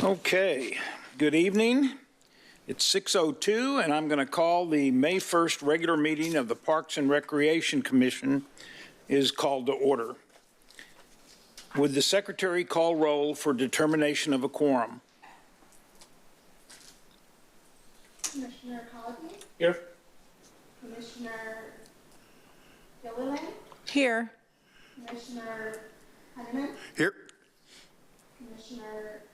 Okay, good evening. It's 6:02 and I'm going to call the May 1st regular meeting of the Parks and Recreation Commission is called to order. Would the secretary call roll for determination of a quorum? Commissioner Colby? Here. Commissioner Gilliland? Here. Commissioner Henneman? Here. Commissioner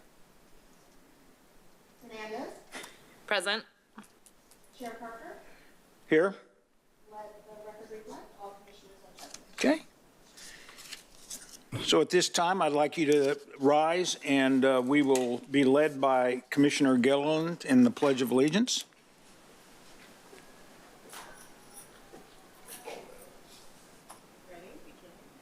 Hernandez? Present. Chair Parker? Here. Let the record reflect all commissioners are present. Okay. So at this time, I'd like you to rise and we will be led by Commissioner Gilliland in the Pledge of Allegiance.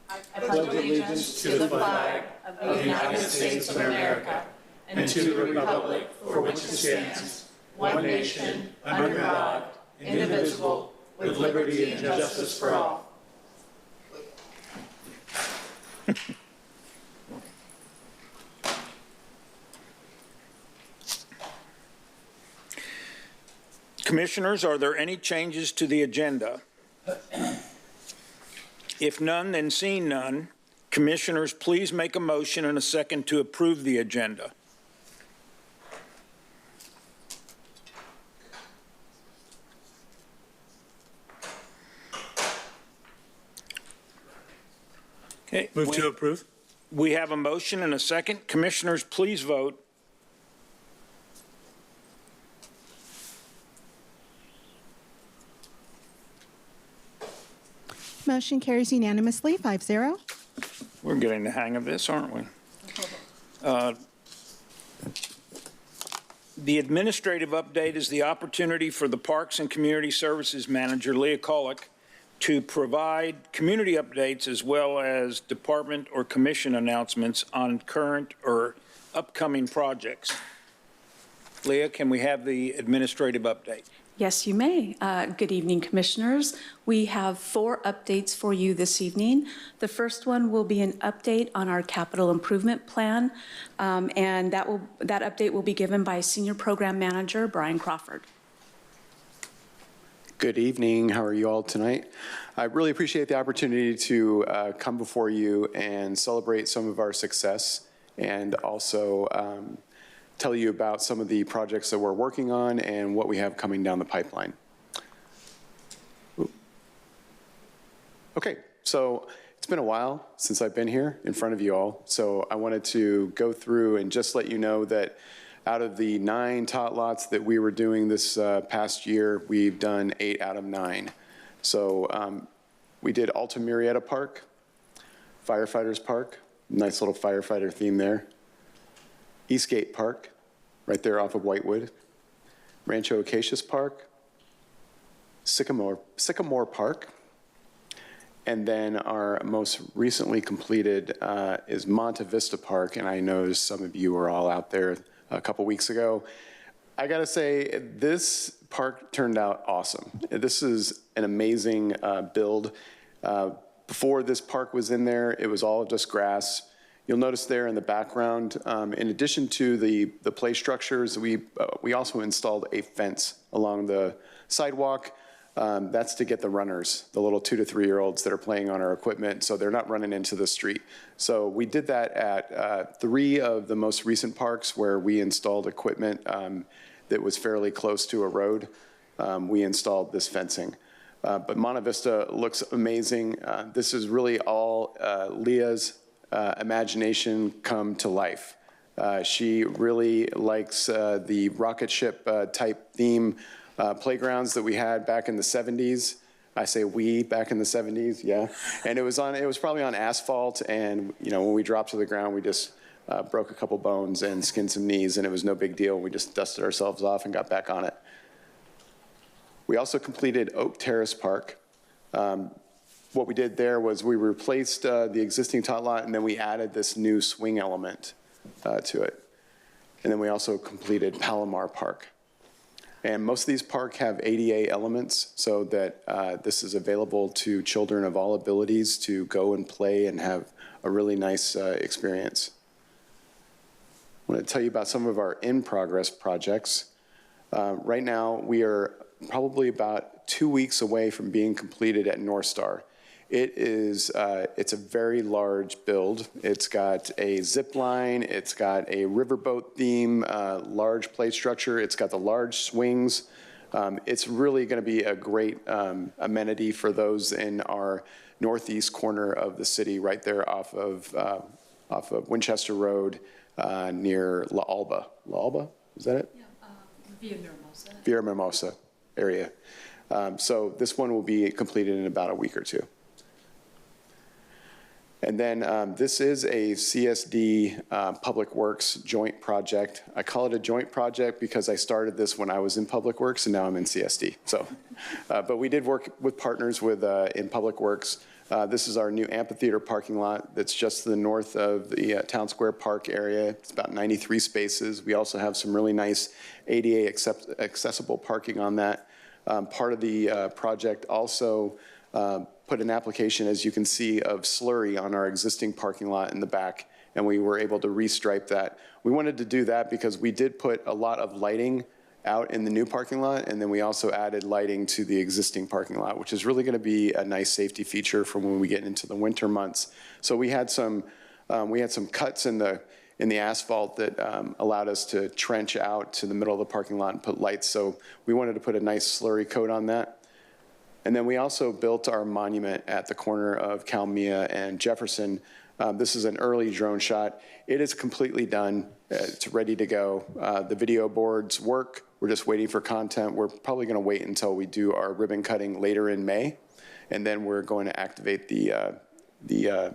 I pledge allegiance to the flag of the United States of America and to the republic for which it stands, one nation, under God, indivisible, with liberty and justice for all. Commissioners, are there any changes to the agenda? If none, then seeing none, commissioners, please make a motion and a second to approve the agenda. Okay. Move to approve. We have a motion and a second. Commissioners, please vote. Motion carries unanimously, 5-0. We're getting the hang of this, aren't we? The administrative update is the opportunity for the Parks and Community Services Manager, Leah Kollick, to provide community updates as well as department or commission announcements on current or upcoming projects. Leah, can we have the administrative update? Yes, you may. Good evening, Commissioners. We have 4 updates for you this evening. The first one will be an update on our capital improvement plan, and that update will be given by Senior Program Manager Brian Crawford. Good evening. How are you all tonight? I really appreciate the opportunity to come before you and celebrate some of our success and also tell you about some of the projects that we're working on and what we have coming down the pipeline. Okay, so it's been a while since I've been here in front of you all, so I wanted to go through and just let you know that out of the 9 tot lots that we were doing this past year, we've done 8 out of 9. So we did Alta Murrieta Park, Firefighters Park, nice little firefighter theme there. Eastgate Park, right there off of Whitewood. Rancho Acacias Park, Sycamore Park, and then our most recently completed is Monte Vista Park, and I noticed some of you were all out there a couple weeks ago. I gotta say, this park turned out awesome. This is an amazing build. Before this park was in there, it was all just grass. You'll notice there in the background, in addition to the play structures, we also installed a fence along the sidewalk. That's to get the runners, the little 2 to 3 year olds that are playing on our equipment, so they're not running into the street. So we did that at 3 of the most recent parks where we installed equipment that was fairly close to a road. We installed this fencing. But Monte Vista looks amazing. This is really all Leah's imagination come to life. She really likes the rocket ship type theme playgrounds that we had back in the 70s. I say we back in the 70s, yeah. And it was probably on asphalt, and you know, when we dropped to the ground, we just broke a couple bones and skinned some knees, and it was no big deal. We just dusted ourselves off and got back on it. We also completed Oak Terrace Park. What we did there was we replaced the existing tot lot, and then we added this new swing element to it. And then we also completed Palomar Park. And most of these parks have ADA elements so that this is available to children of all abilities to go and play and have a really nice experience. want to tell you about some of our in-progress projects. Right now, we are probably about 2 weeks away from being completed at North Star. It's a very large build. It's got a zip line, it's got a riverboat theme, large play structure, it's got the large swings. It's really going to be a great amenity for those in our northeast corner of the city, right there off of Winchester Road, near La Alba. La Alba, is that it? Via Mimosa. Via Mimosa area. So this one will be completed in about a week or two. And then this is a CSD Public Works joint project. I call it a joint project because I started this when I was in Public Works and now I'm in CSD. So, but we did work with partners in Public Works. This is our new amphitheater parking lot that's just to the north of the Town Square Park area. It's about 93 spaces. We also have some really nice ADA accessible parking on that. Part of the project also put an application, as you can see, of slurry on our existing parking lot in the back, and we were able to restripe that. We wanted to do that because we did put a lot of lighting out in the new parking lot, and then we also added lighting to the existing parking lot, which is really going to be a nice safety feature for when we get into the winter months. So we had some cuts in the asphalt that allowed us to trench out to the middle of the parking lot and put lights. So we wanted to put a nice slurry coat on that. And then we also built our monument at the corner of Calmia and Jefferson. This is an early drone shot. It is completely done. It's ready to go. The video boards work. We're just waiting for content. We're probably going to wait until we do our ribbon cutting later in May, and then we're going to activate the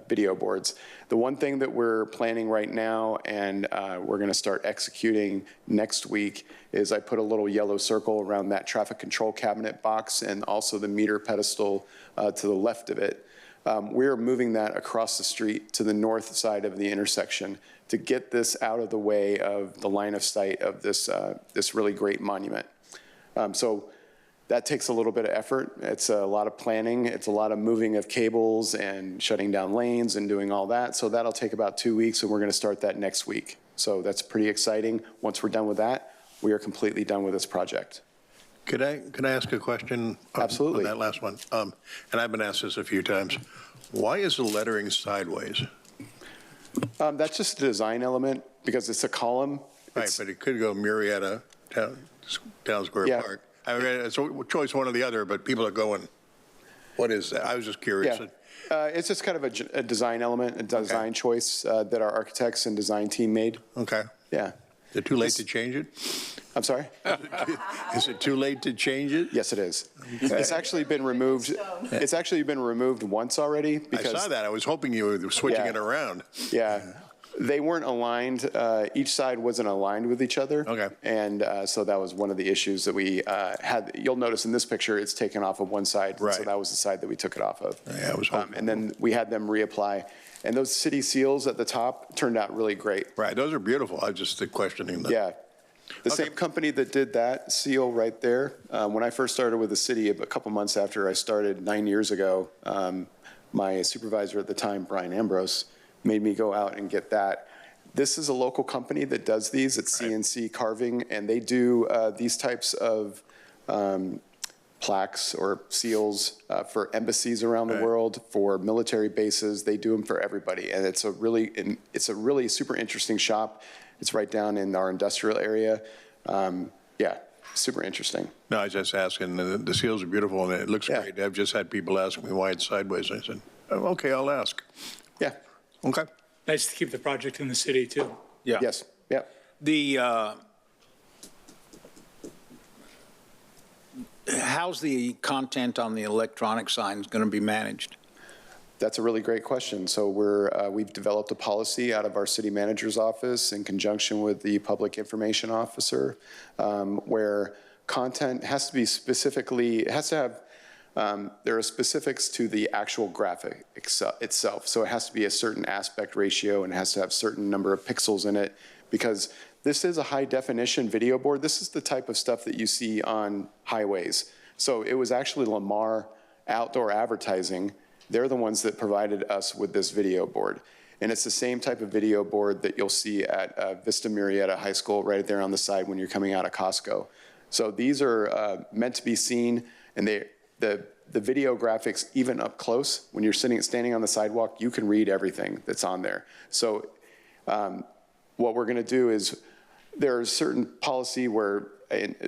video boards. The one thing that we're planning right now, and we're going to start executing next week, is I put a little yellow circle around that traffic control cabinet box and also the meter pedestal to the left of it. We're moving that across the street to the north side of the intersection to get this out of the way of the line of sight of this really great monument. So that takes a little bit of effort. It's a lot of planning. It's a lot of moving of cables and shutting down lanes and doing all that. So that'll take about 2 weeks, and we're going to start that next week. So that's pretty exciting. Once we're done with that, we are completely done with this project. Could I ask a question? Absolutely. On that last one. And I've been asked this a few times. Why is the lettering sideways? That's just a design element because it's a column. Right, but it could go Murrieta, Town Square Yeah. Park. I mean, it's a choice one or the other, but people are going, what is that? I was just curious. Yeah. It's just kind of a design element, a design choice that our architects and design team made. Okay. Yeah. Is it too late to change it? I'm sorry? Is it too late to change it? Yes, it is. It's actually been removed. It's actually been removed once already because I saw that. I was hoping you were switching it around. Yeah. They weren't aligned. Each side wasn't aligned with each other. Okay. And so that was one of the issues that we had. You'll notice in this picture, it's taken off of one side. Right. So that was the side that we took it off of. Yeah, I was hoping. And then we had them reapply. And those city seals at the top turned out really great. Right, those are beautiful. I was just questioning them. Yeah. The Okay. same company that did that seal right there, when I first started with the city, a couple months after I started 9 years ago, my supervisor at the time, Brian Ambrose, made me go out and get that. This is a local company that does these. It's CNC carving, and they do these types of plaques or seals for embassies around the world, for military bases. They do them for everybody, and it's a really super interesting shop. It's right down in our industrial area. Yeah, super interesting. No, I was just asking. The seals are beautiful, and it looks Yeah. great. I've just had people ask me why it's sideways. I said, oh, okay, I'll ask. Yeah. Okay. Nice to keep the project in the city, too. Yeah. Yes. Yeah. How's the content on the electronic signs going to be managed? That's a really great question. So we've developed a policy out of our city manager's office in conjunction with the public information officer, where content has to be there are specifics to the actual graphic itself. So it has to be a certain aspect ratio and it has to have a certain number of pixels in it, because this is a high definition video board. This is the type of stuff that you see on highways. So it was actually Lamar Outdoor Advertising. They're the ones that provided us with this video board. And it's the same type of video board that you'll see at Vista Murrieta High School right there on the side when you're coming out of Costco. So these are meant to be seen, and the video graphics, even up close, when you're standing on the sidewalk, you can read everything that's on there. So what we're going to do is there's certain policy where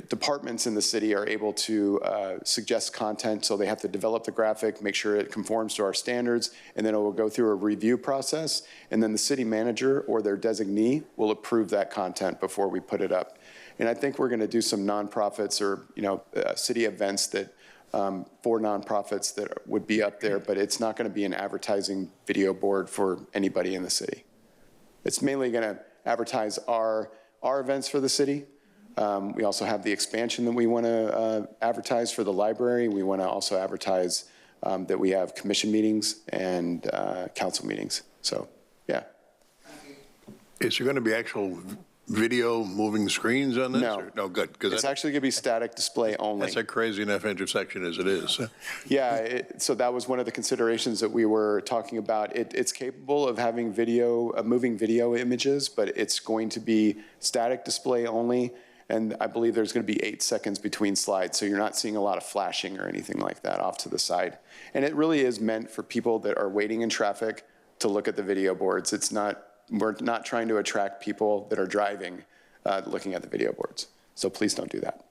departments in the city are able to suggest content, so they have to develop the graphic, make sure it conforms to our standards, and then it will go through a review process, and then the city manager or their designee will approve that content before we put it up. And I think we're going to do some nonprofits or city events that for nonprofits that would be up there, but it's not going to be an advertising video board for anybody in the city. It's mainly going to advertise our events for the city. We also have the expansion that we want to advertise for the library. We want to also advertise that we have commission meetings and council meetings. So, yeah. Is there going to be actual video moving screens on this? No. Or? No, good. It's actually going to be static display only. That's a crazy enough intersection as it is. Yeah, so that was one of the considerations that we were talking about. It's capable of having video, moving video images, but it's going to be static display only. And I believe there's going to be 8 seconds between slides, so you're not seeing a lot of flashing or anything like that off to the side. And it really is meant for people that are waiting in traffic to look at the video boards. We're not trying to attract people that are driving looking at the video boards. So please don't do that.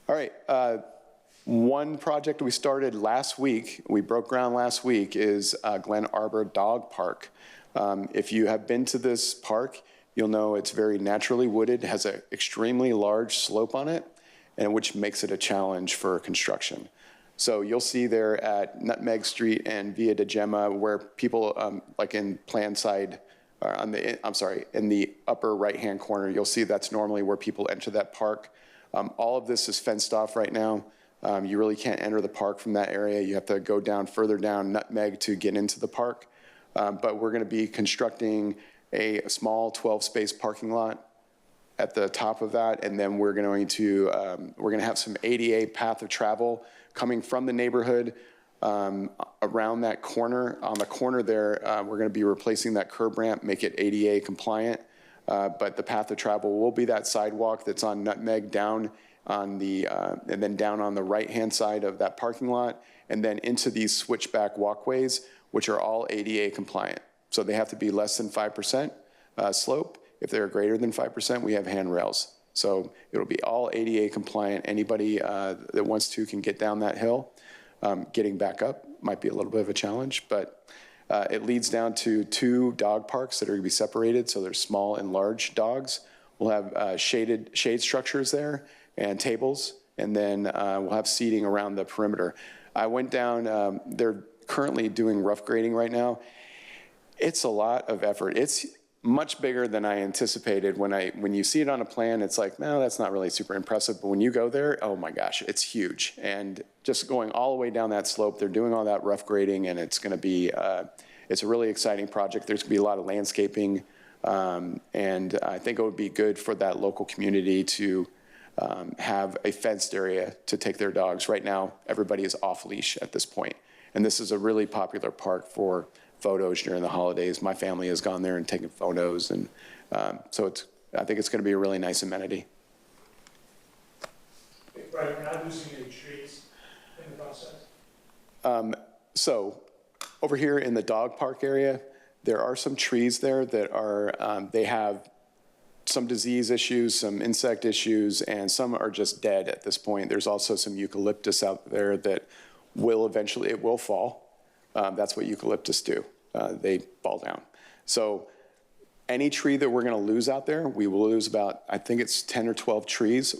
All right. One project we started last week, we broke ground last week, is Glen Arbor Dog Park. If you have been to this park, you'll know it's very naturally wooded, has an extremely large slope on it, and which makes it a challenge for construction. So you'll see there at Nutmeg Street and Via de Gemma where people, like in plan side, or in the upper right-hand corner, you'll see that's normally where people enter that park. All of this is fenced off right now. You really can't enter the park from that area. You have to go down further down Nutmeg to get into the park. But we're going to be constructing a small 12-space parking lot at the top of that, and then we're going to have some ADA path of travel coming from the neighborhood around that corner. On the corner there, we're going to be replacing that curb ramp, make it ADA compliant. But the path of travel will be that sidewalk that's on Nutmeg down on the, and then down on the right-hand side of that parking lot, and then into these switchback walkways, which are all ADA compliant. So they have to be less than 5% slope. If they're greater than 5%, we have handrails. So it'll be all ADA compliant. Anybody that wants to can get down that hill. Getting back up might be a little bit of a challenge, but it leads down to 2 dog parks that are going to be separated. So there's small and large dogs. We'll have shade structures there and tables, and then we'll have seating around the perimeter. I went down, they're currently doing rough grading right now. It's a lot of effort. It's much bigger than I anticipated. When you see it on a plan, it's like, no, that's not really super impressive. But when you go there, oh my gosh, it's huge. And just going all the way down that slope, they're doing all that rough grading, and it's going to be, it's a really exciting project. There's going to be a lot of landscaping, and I think it would be good for that local community to have a fenced area to take their dogs. Right now, everybody is off leash at this point. And this is a really popular park for photos during the holidays. My family has gone there and taken photos, and so I think it's going to be a really nice amenity. Right, we're not losing any trees in the process? So over here in the dog park area, there are some trees there that are, they have some disease issues, some insect issues, and some are just dead at this point. There's also some eucalyptus out there that will eventually, it will fall. That's what eucalyptus do. They fall down. So any tree that we're going to lose out there, we will lose about, I think it's 10 or 12 trees.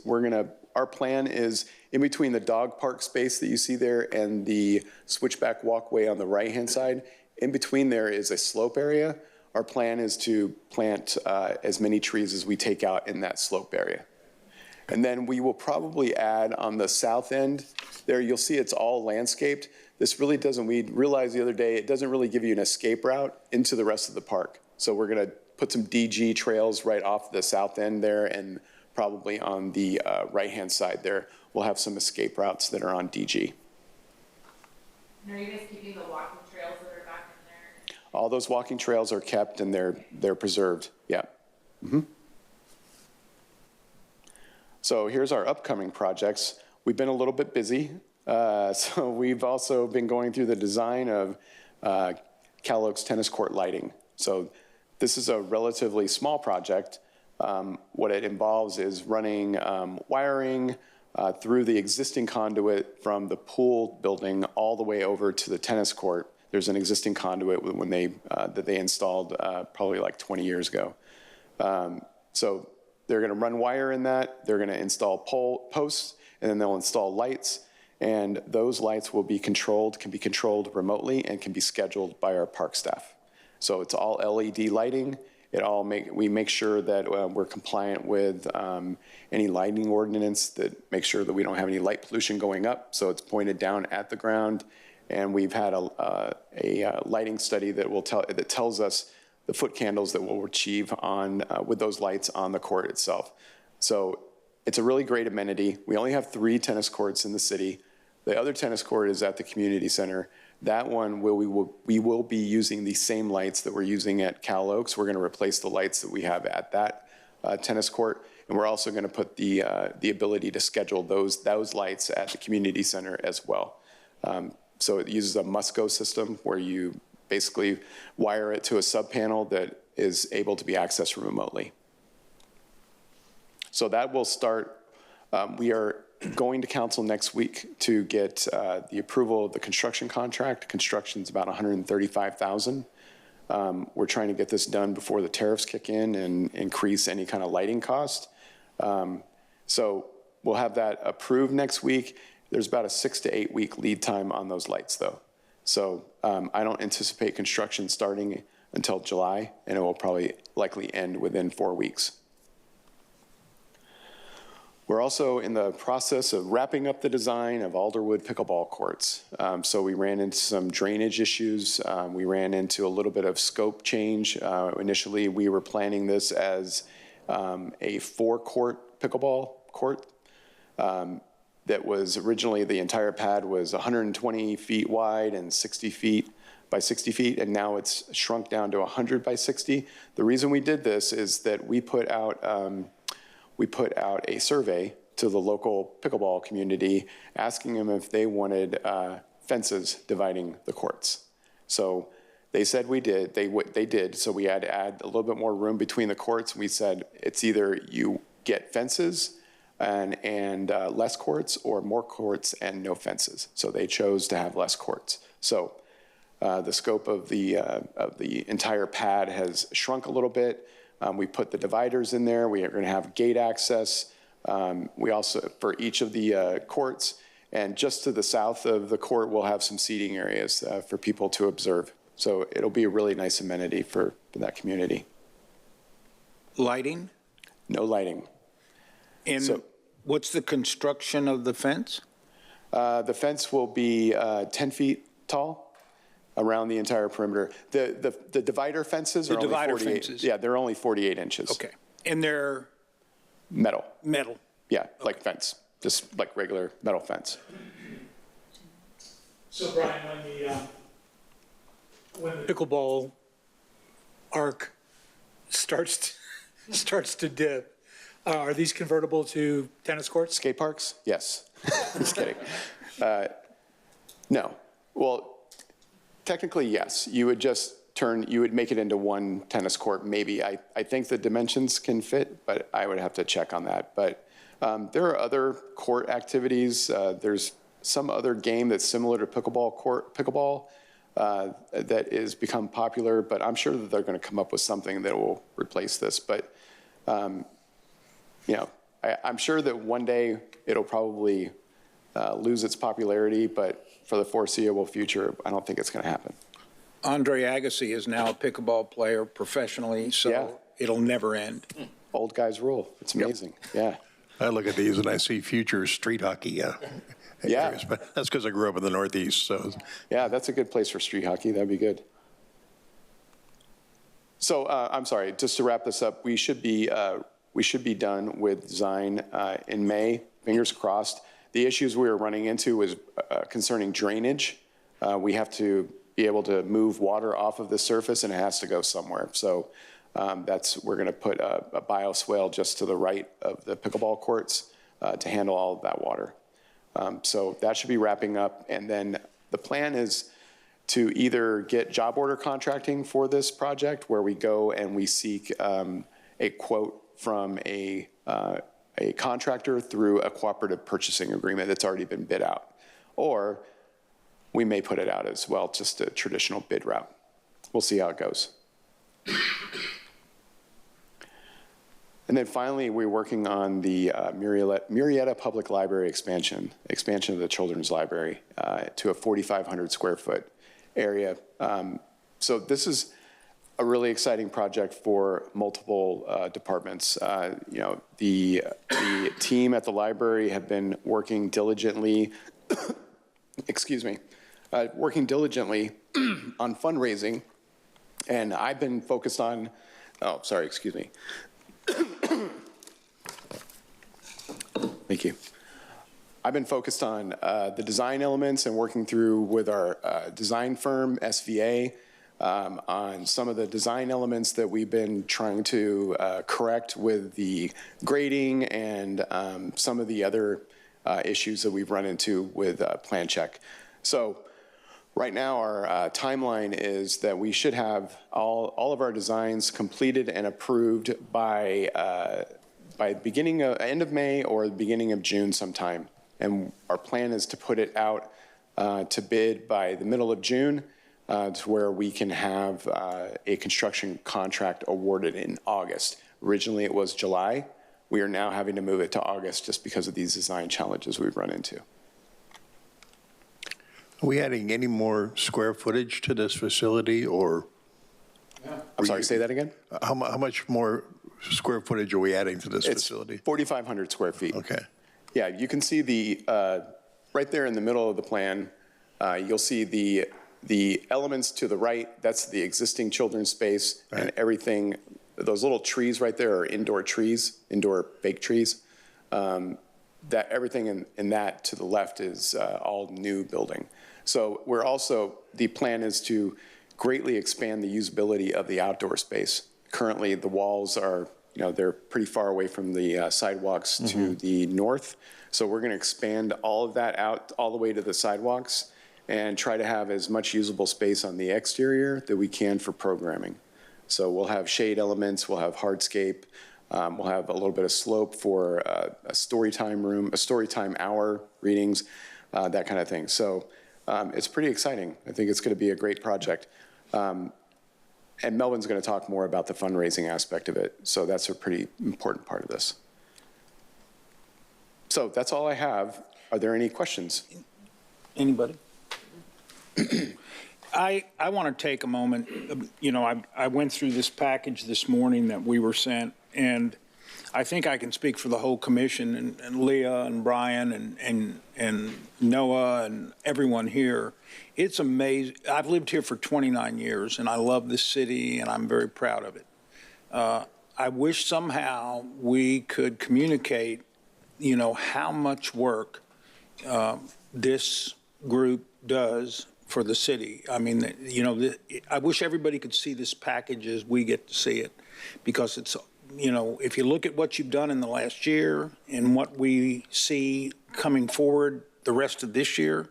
Our plan is in between the dog park space that you see there and the switchback walkway on the right-hand side. In between there is a slope area. Our plan is to plant as many trees as we take out in that slope area. And then we will probably add on the south end there, you'll see it's all landscaped. This really doesn't, we realized the other day, it doesn't really give you an escape route into the rest of the park. So we're going to put some DG trails right off the south end there, and probably on the right-hand side there, we'll have some escape routes that are on DG. And are you guys keeping the walking trails that are back in All those walking trails are kept and they're preserved, yeah. So here's our upcoming projects. We've been a little bit busy. So we've also been going through the design of Cal Oaks tennis court lighting. So this is a relatively small project. What it involves is running wiring through the existing conduit from the pool building all the way over to the tennis court. There's an existing conduit when that they installed probably like 20 years ago. So they're going to run wire in that. They're going to install posts, and then they'll install lights. And those lights will be controlled, can be controlled remotely, and can be scheduled by our park staff. So it's all LED lighting. We make sure that we're compliant with any lighting ordinance that makes sure that we don't have any light pollution going up. So it's pointed down at the ground. And we've had a lighting study that tells us the foot candles that we'll achieve with those lights on the court itself. So it's a really great amenity. We only have 3 tennis courts in the city. The other tennis court is at the community center. That one, we will be using the same lights that we're using at Cal Oaks. We're going to replace the lights that we have at that tennis court. And we're also going to put the ability to schedule those lights at the community center as well. So it uses a must-go system where you basically wire it to a sub-panel that is able to be accessed remotely. So that will start. We are going to council next week to get the approval of the construction contract. Construction's about $135,000. We're trying to get this done before the tariffs kick in and increase any kind of lighting cost. So we'll have that approved next week. There's about a 6 to 8 week lead time on those lights though. So I don't anticipate construction starting until July, and it will probably likely end within 4 weeks. We're also in the process of wrapping up the design of Alderwood pickleball courts. So we ran into some drainage issues. We ran into a little bit of scope change. Initially, we were planning this as a 4-court pickleball court. That was originally, the entire pad was 120 feet wide and 60 feet by 60 feet, and now it's shrunk down to 100 by 60. The reason we did this is that we put out a survey to the local pickleball community asking them if they wanted fences dividing the courts. So they said we did, they did, so we had to add a little bit more room between the courts. We said it's either you get fences and less courts, or more courts and no fences. So they chose to have less courts. So the scope of the entire pad has shrunk a little bit. We put the dividers in there. We are going to have gate access. We also, for each of the courts, and just to the south of the court, we'll have some seating areas for people to observe. So it'll be a really nice amenity for that community. Lighting? No lighting. And So, what's the construction of the fence? the fence will be 10 feet tall around the entire perimeter. The divider fences are only 48. Fences. Yeah, they're only 48 inches. Okay. And they're Metal. metal? Yeah, like fence, just like regular metal fence. So Brian, when the pickleball arc starts to dip, are these convertible to tennis courts? Skate parks? Yes. Just kidding. No. Well, technically, yes. You would make it into one tennis court, maybe. I think the dimensions can fit, but I would have to check on that. But there are other court activities. There's some other game that's similar to pickleball that is become popular, but I'm sure that they're going to come up with something that will replace this. But, I'm sure that one day it'll probably lose its popularity, but for the foreseeable future, I don't think it's going to happen. Andre Agassi is now a pickleball player professionally, so Yeah. it'll never end. Old guys rule. It's amazing. Yeah. I look at these and I see future street hockey. Yeah. areas, but that's because I grew up in the Northeast. So Yeah, that's a good place for street hockey. That'd be good. So I'm sorry, just to wrap this up, we should be done with design in May, fingers crossed. The issues we were running into was concerning drainage. We have to be able to move water off of the surface, and it has to go somewhere. So we're going to put a bioswale just to the right of the pickleball courts to handle all of that water. So that should be wrapping up. And then the plan is to either get job order contracting for this project, where we go and we seek a quote from a contractor through a cooperative purchasing agreement that's already been bid out. Or we may put it out as well, just a traditional bid route. We'll see how it goes. And then finally, we're working on the Murrieta Public Library expansion of the children's library to a 4,500 square foot area. So this is a really exciting project for multiple departments. The team at the library have been working diligently, working diligently on fundraising, and I've been focused on, Thank you. I've been focused on the design elements and working through with our design firm, SVA, on some of the design elements that we've been trying to correct with the grading and some of the other issues that we've run into with plan check. So right now our timeline is that we should have all of our designs completed and approved by end of May or the beginning of June sometime. And our plan is to put it out to bid by the middle of June to where we can have a construction contract awarded in August. Originally it was July. We are now having to move it to August just because of these design challenges we've run into. Are we adding any more square footage to this facility, or? I'm sorry, say that again? How much more square footage are we adding to this facility? 4,500 square feet. Okay. Yeah, you can see right there in the middle of the plan, you'll see the elements to the right. That's the existing children's space, right. And everything, those little trees right there are indoor trees, indoor fake trees. That everything in that to the left is all new building. So the plan is to greatly expand the usability of the outdoor space. Currently, the walls are, they're pretty far away from the sidewalks to the north. So we're going to expand all of that out all the way to the sidewalks and try to have as much usable space on the exterior that we can for programming. So we'll have shade elements, we'll have hardscape, we'll have a little bit of slope for a story time room, a story time hour readings, that kind of thing. So it's pretty exciting. I think it's going to be a great project. And Melvin's going to talk more about the fundraising aspect of it. So that's a pretty important part of this. So that's all I have. Are there any questions? Anybody? I want to take a moment. I went through this package this morning that we were sent, and I think I can speak for the whole commission and Leah and Brian and Noah and everyone here. It's amazing. I've lived here for 29 years, and I love this city, and I'm very proud of it. I wish somehow we could communicate, how much work this group does for the city. I mean, I wish everybody could see this package as we get to see it, because it's, if you look at what you've done in the last year and what we see coming forward the rest of this year,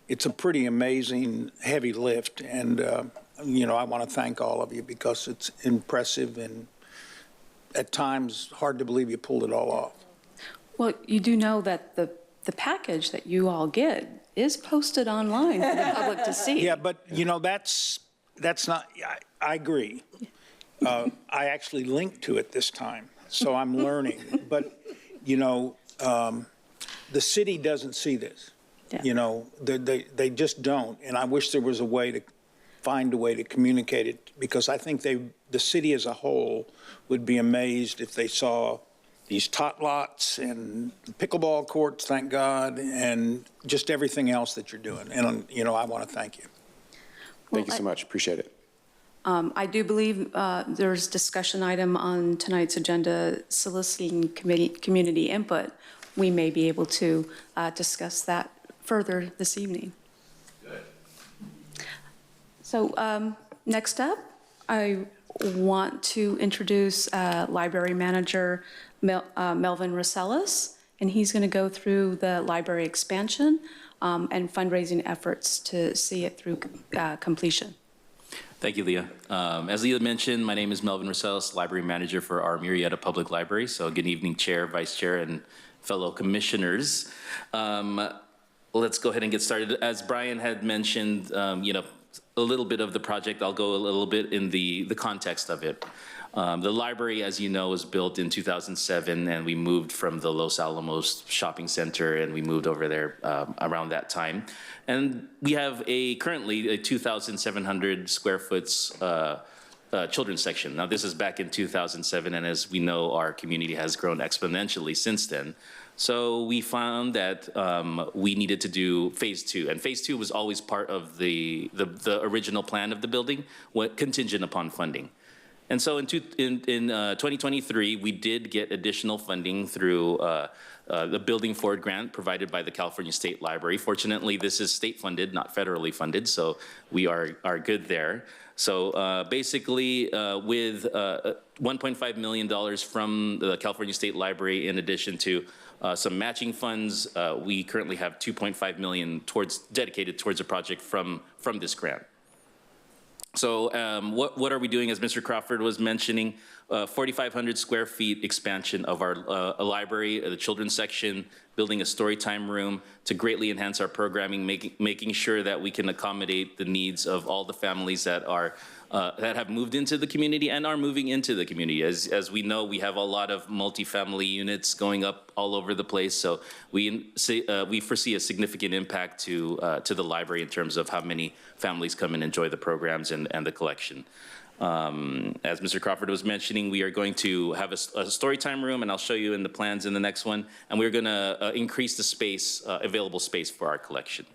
it's a pretty amazing heavy lift. And, I want to thank all of you, because it's impressive and at times hard to believe you pulled it all off. Well, you do know that the package that you all get is posted online for the public to see. Yeah, but, that's not, I agree. I actually linked to it this time, so I'm learning. But, the city doesn't see this. Yeah. They just don't. And I wish there was find a way to communicate it, because I think the city as a whole would be amazed if they saw these tot lots and pickleball courts, thank God, and just everything else that you're doing. And, I want to thank you. Thank you so much. Appreciate it. I do believe there's discussion item on tonight's agenda soliciting community input. We may be able to discuss that further this evening. Good. So next up, I want to introduce Library Manager Melvin Rosales, and he's going to go through the library expansion and fundraising efforts to see it through completion. Thank you, Leah. As Leah mentioned, my name is Melvin Rosales, Library Manager for our Murrieta Public Library. So good evening, Chair, Vice Chair, and fellow commissioners. Let's go ahead and get started. As Brian had mentioned, a little bit of the project, I'll go a little bit in the context of it. The library, as you know, was built in 2007, and we moved from the Los Alamos shopping center, and we moved over there around that time. And we have currently a 2,700 square foot children's section. Now, this is back in 2007, and as we know, our community has grown exponentially since then. So we found that we needed to do phase 2, and phase 2 was always part of the original plan of the building, contingent upon funding. And so in 2023, we did get additional funding through the Building Forward grant provided by the California State Library. Fortunately, this is state funded, not federally funded, so we are good there. So basically, with $1.5 million from the California State Library, in addition to some matching funds, we currently have $2.5 million dedicated towards a project from this grant. So what are we doing? As Mr. Crawford was mentioning, 4,500 square feet expansion of our library, the children's section, building a story time room to greatly enhance our programming, making sure that we can accommodate the needs of all the families that have moved into the community and are moving into the community. As we know, we have a lot of multifamily units going up all over the place, so we foresee a significant impact to the library in terms of how many families come and enjoy the programs and the collection. As Mr. Crawford was mentioning, we are going to have a storytime room, and I'll show you in the plans in the next one, and we're going to increase the space, available space for our collection.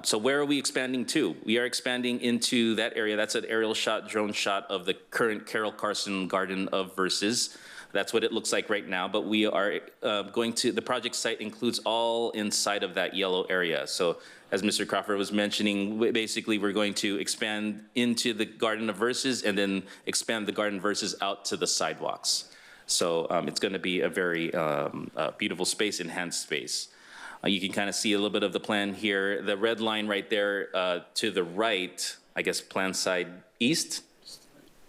So where are we expanding to? We are expanding into that area. That's an aerial shot, drone shot of the current Carol Carson Garden of Verses. That's what it looks like right now, but we are the project site includes all inside of that yellow area. So as Mr. Crawford was mentioning, basically we're going to expand into the Garden of Verses and then expand the Garden of Verses out to the sidewalks. So it's going to be a very beautiful space, enhanced space. You can kind of see a little bit of the plan here. The red line right there to the right, I guess plan side east,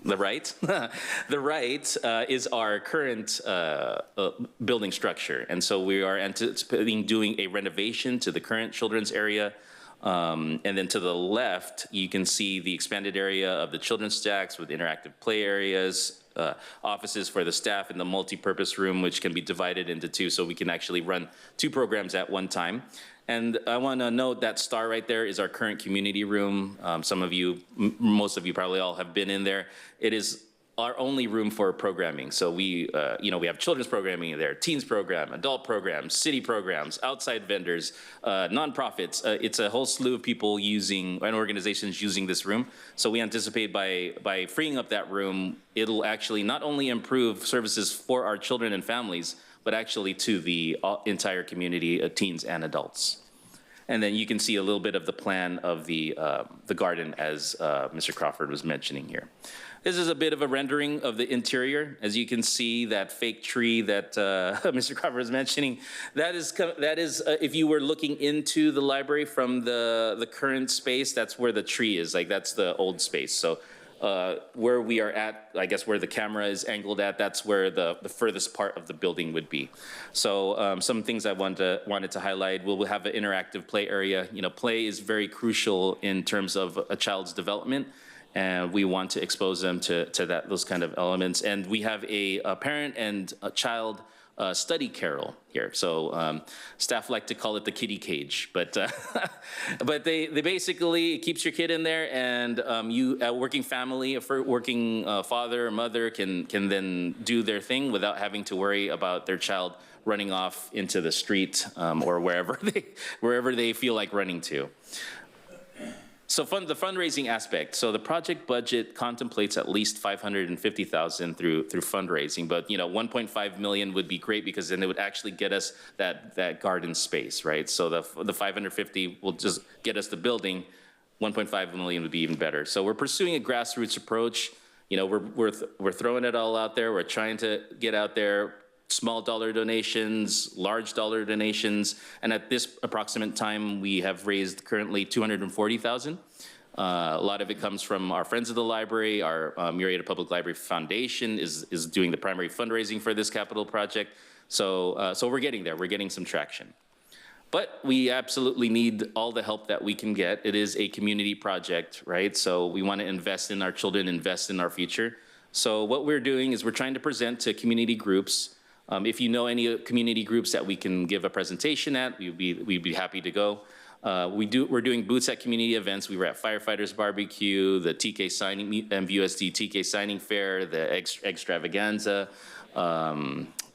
the right. The right is our current building structure. And so we are anticipating doing a renovation to the current children's area. And then to the left, you can see the expanded area of the children's stacks with interactive play areas, offices for the staff, and the multi-purpose room, which can be divided into two, so we can actually run 2 programs at one time. And I want to note that star right there is our current community room. Some of you, most of you probably all have been in there. It is our only room for programming. So we have children's programming in there, teens program, adult programs, city programs, outside vendors, nonprofits. It's a whole slew of people and organizations using this room. So we anticipate by freeing up that room, it'll actually not only improve services for our children and families, but actually to the entire community of teens and adults. And then you can see a little bit of the plan of the garden as Mr. Crawford was mentioning here. This is a bit of a rendering of the interior. As you can see, that fake tree that Mr. Crawford was mentioning, that is if you were looking into the library from the current space, that's where the tree is, like that's the old space. So where we are at, I guess where the camera is angled at, that's where the furthest part of the building would be. So some things I wanted to highlight, we'll have an interactive play area. Play is very crucial in terms of a child's development, and we want to expose them to those kind of elements. And we have a parent and a child study carrel here. So staff like to call it the kitty cage, but but they basically, it keeps your kid in there, and a working family, a working father or mother can then do their thing without having to worry about their child running off into the street or wherever they feel like running to. So the fundraising aspect. So the project budget contemplates at least $550,000 through fundraising, but 1.5 million would be great because then it would actually get us that garden space, right? So the 550 will just get us the building. 1.5 million would be even better. So we're pursuing a grassroots approach. You know, we're throwing it all out there. We're trying to get out there, small dollar donations, large dollar donations, and at this approximate time, we have raised currently $240,000. A lot of it comes from our friends of the library. Our Murrieta Public Library Foundation is doing the primary fundraising for this capital project. So we're getting there. We're getting some traction. But we absolutely need all the help that we can get. It is a community project, right? So we want to invest in our children, invest in our future. So what we're doing is we're trying to present to community groups. If you know any community groups that we can give a presentation at, we'd be happy to go. We're doing booths at community events. We were at Firefighters Barbecue, the TK signing, MVUSD TK signing fair, the extravaganza.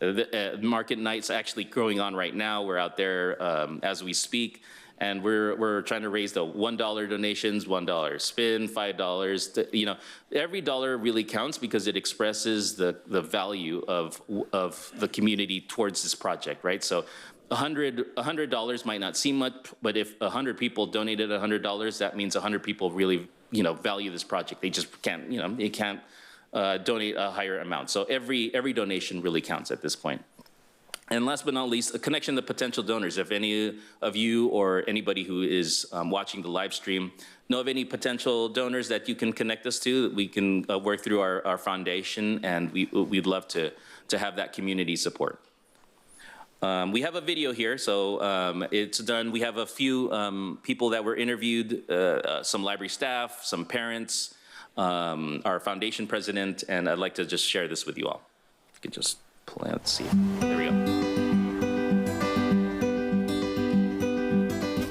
The market nights actually going on right now. We're out there as we speak, and we're trying to raise the $1 donations, $1 spin, $5. You know, every dollar really counts because it expresses the value of the community towards this project, right? So $100 might not seem much, but if 100 people donated $100, that means 100 people really, you know, value this project. They just can't, you know, they can't donate a higher amount. So every donation really counts at this point. And last but not least, a connection to potential donors. If any of you or anybody who is watching the live stream know of any potential donors that you can connect us to, we can work through our foundation, and we'd love to have that community support. We have a video here, so it's done. We have a few people that were interviewed, some library staff, some parents, our foundation president, and I'd like to just share this with you all. You can just play, let's see. There we go.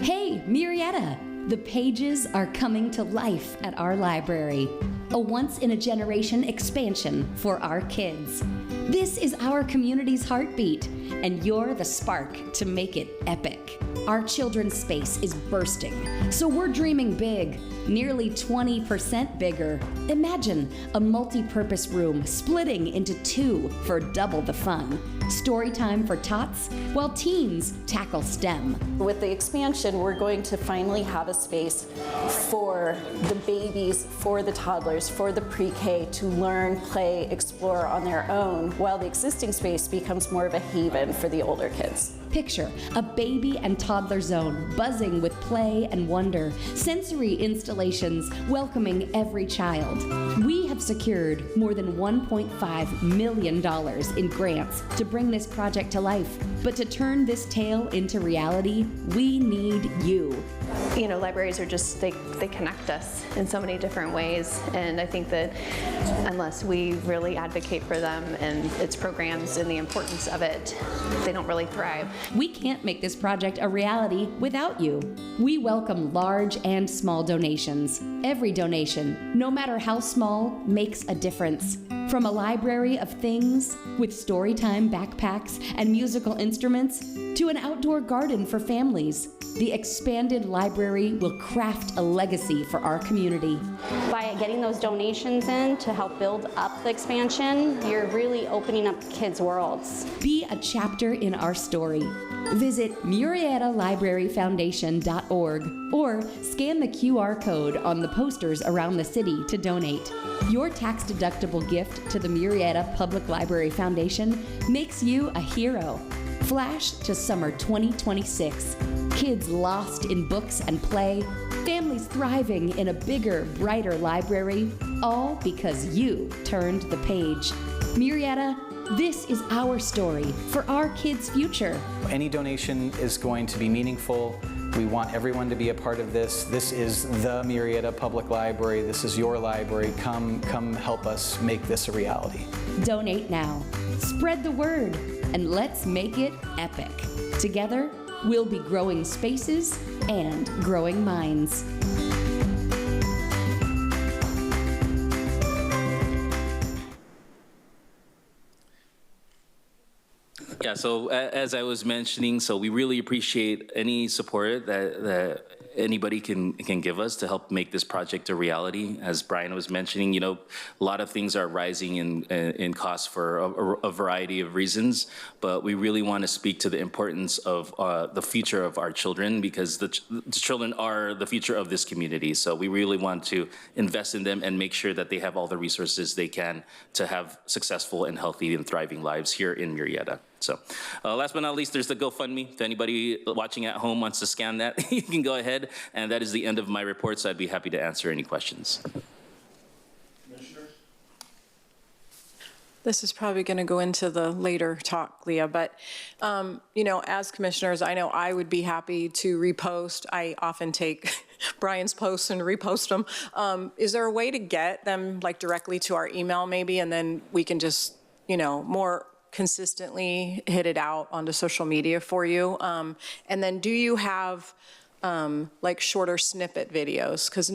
Hey, Murrieta! The pages are coming to life at our library. A once-in-a-generation expansion for our kids. This is our community's heartbeat, and you're the spark to make it epic. Our children's space is bursting, so we're dreaming big, nearly 20% bigger. Imagine a multi-purpose room splitting into two for double the fun. Story time for tots, while teens tackle STEM. With the expansion, we're going to finally have a space for the babies, for the toddlers, for the pre-K to learn, play, explore on their own, while the existing space becomes more of a haven for the older kids. Picture a baby and toddler zone buzzing with play and wonder, sensory installations welcoming every child. We have secured more than $1.5 million in grants to bring this project to life. But to turn this tale into reality, we need you. You know, libraries are just, they connect us in so many different ways, and I think that unless we really advocate for them and its programs and the importance of it, they don't really thrive. We can't make this project a reality without you. We welcome large and small donations. Every donation, no matter how small, makes a difference. From a library of things with storytime backpacks and musical instruments to an outdoor garden for families, the expanded library will craft a legacy for our community. By getting those donations in to help build up the expansion, you're really opening up kids' worlds. Be a chapter in our story. Visit MurrietaLibraryFoundation.org or scan the QR code on the posters around the city to donate. Your tax-deductible gift to the Murrieta Public Library Foundation makes you a hero. Flash to summer 2026. Kids lost in books and play, families thriving in a bigger, brighter library, all because you turned the page. Murrieta, this is our story for our kids' future. Any donation is going to be meaningful. We want everyone to be a part of this. This is the Murrieta Public Library. This is your library. Come help us make this a reality. Donate now. Spread the word, and let's make it epic. Together, we'll be growing spaces and growing minds. Yeah, so as I was mentioning, so we really appreciate any support that anybody can give us to help make this project a reality. As Brian was mentioning, a lot of things are rising in cost for a variety of reasons, but we really want to speak to the importance of the future of our children, because the children are the future of this community. So we really want to invest in them and make sure that they have all the resources they can to have successful and healthy and thriving lives here in Murrieta. So last but not least, there's the GoFundMe. If anybody watching at home wants to scan that, you can go ahead. And that is the end of my report, so I'd be happy to answer any questions. This is probably going to go into the later talk, Leah, but, as commissioners, I know I would be happy to repost. I often take Brian's posts and repost them. Is there a way to get them directly to our email maybe, and then we can just, more consistently hit it out onto social media for you? And then do you have shorter snippet videos? Because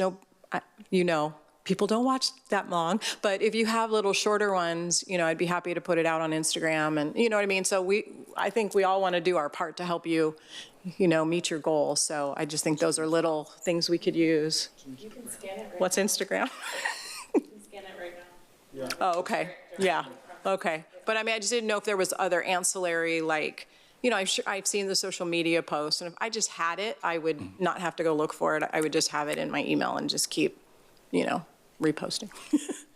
people don't watch that long, but if you have little shorter ones, I'd be happy to put it out on Instagram, and you know what I mean? So I think we all want to do our part to help you, meet your goals. So I just think those are little things we could use. You can scan it right What's Instagram? You can scan it right now. Yeah. Oh, okay. Yeah. Okay. But I mean, I just didn't know if there was other ancillary, I've seen the social media posts, and if I just had it, I would not have to go look for it. I would just have it in my email and just keep, reposting.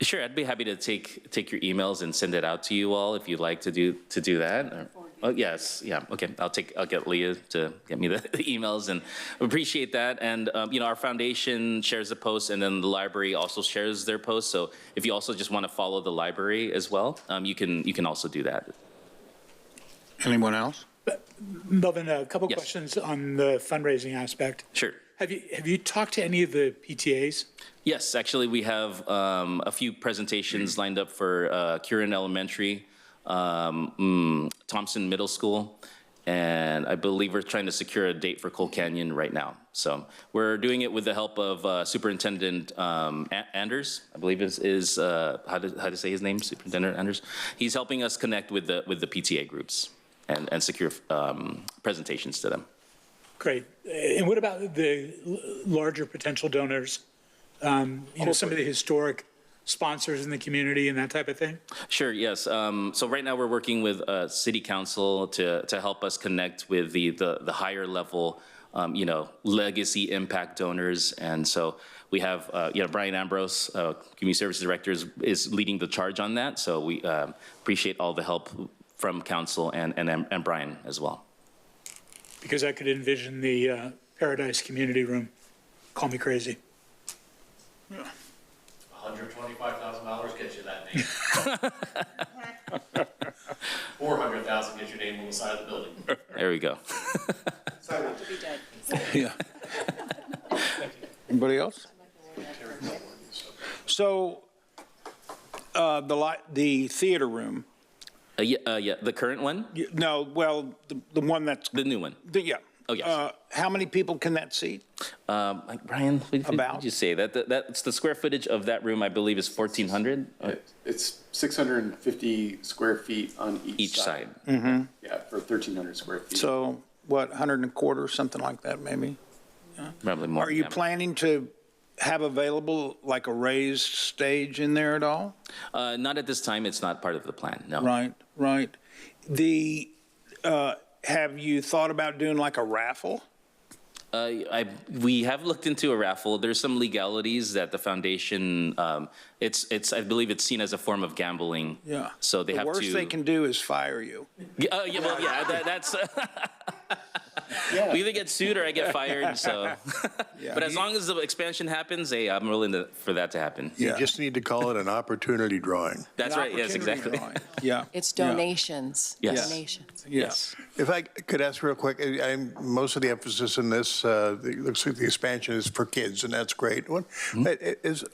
Sure, I'd be happy to take your emails and send it out to you all if you'd like to do that. Oh, yes, yeah, okay. I'll get Leah to get me the emails, and appreciate that. And our foundation shares the post, and then the library also shares their post. So if you also just want to follow the library as well, you can also do that. Anyone else? Melvin, a couple Yes. questions on the fundraising aspect. Sure. Have you talked to any of the PTAs? Yes, actually, we have a few presentations lined up for Curran Elementary, Thompson Middle School, and I believe we're trying to secure a date for Coal Canyon right now. So we're doing it with the help of Superintendent Anders, I believe is how to say his name, Superintendent Anders. He's helping us connect with the PTA groups and secure presentations to them. Great. And what about the larger potential donors? Some of the historic sponsors in the community and that type of thing? Sure, yes. So right now we're working with City Council to help us connect with the higher level, legacy impact donors. And so we have, Brian Ambrose, Community Services Director, is leading the charge on that. So we appreciate all the help from Council and Brian as well. Because I could envision the Paradise Community Room. Call me crazy. Yeah. $125,000 gets you that name. 400,000 gets your name on the side of the building. There we go. Yeah. Anybody else? So, the theater room. Yeah, the current one? No, well, the one that's the new one. Yeah. Oh, yes. How many people can that seat? Brian, what did you say? That's the square footage of that room, I believe, is 1,400? It's 650 square feet on each side. Mm-hmm. Yeah, for 1,300 square feet. So, what, 125, something like that, maybe? Yeah. Probably more. Are you planning to have available like a raised stage in there at all? Not at this time. It's not part of the plan, no. Right. Have you thought about doing like a raffle? We have looked into a raffle. There's some legalities that the foundation, I believe it's seen as a form of gambling. Yeah. So they have to. The worst they can do is fire you. That's. We either get sued or I get fired. So, but as long as the expansion happens, hey, I'm willing for that to happen. You just need to call it an opportunity drawing. That's right. Yes, exactly. Yeah. It's donations. Yes. Donations. Yes. If I could ask real quick, most of the emphasis in this, it looks like the expansion is for kids, and that's great.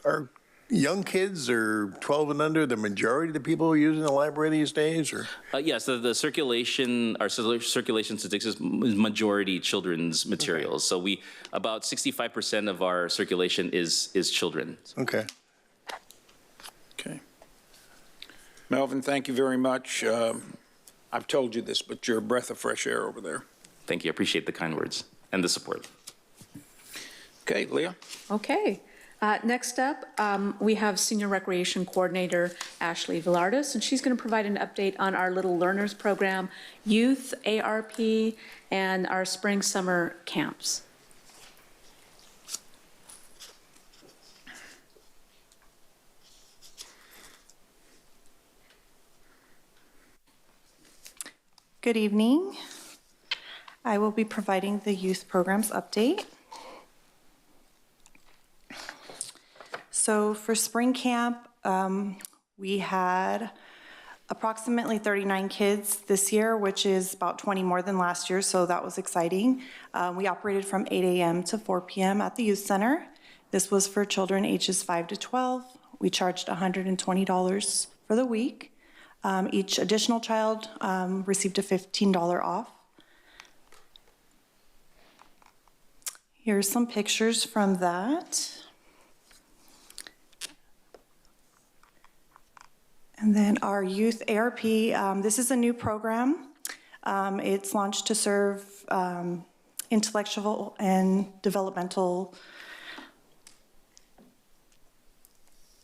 Are young kids or 12 and under the majority of the people using the library these days? Or yes, the circulation, our circulation statistics is majority children's materials. So about 65% of our circulation is children. Okay. Melvin, thank you very much. I've told you this, but you're a breath of fresh air over there. Thank you. I appreciate the kind words and the support. Okay, Leah? Okay. Next up, we have Senior Recreation Coordinator Ashley Villardis, and she's going to provide an update on our Little Learners Program, Youth, ARP, and our Spring Summer Camps. Good evening. I will be providing the youth programs update. So for spring camp, we had approximately 39 kids this year, which is about 20 more than last year, so that was exciting. We operated from 8 a.m. to 4 p.m. at the youth center. This was for children ages 5 to 12. We charged $120 for the week. Each additional child received a $15 off. Here's some pictures from that. And then our youth ARP, this is a new program. It's launched to serve intellectual and developmental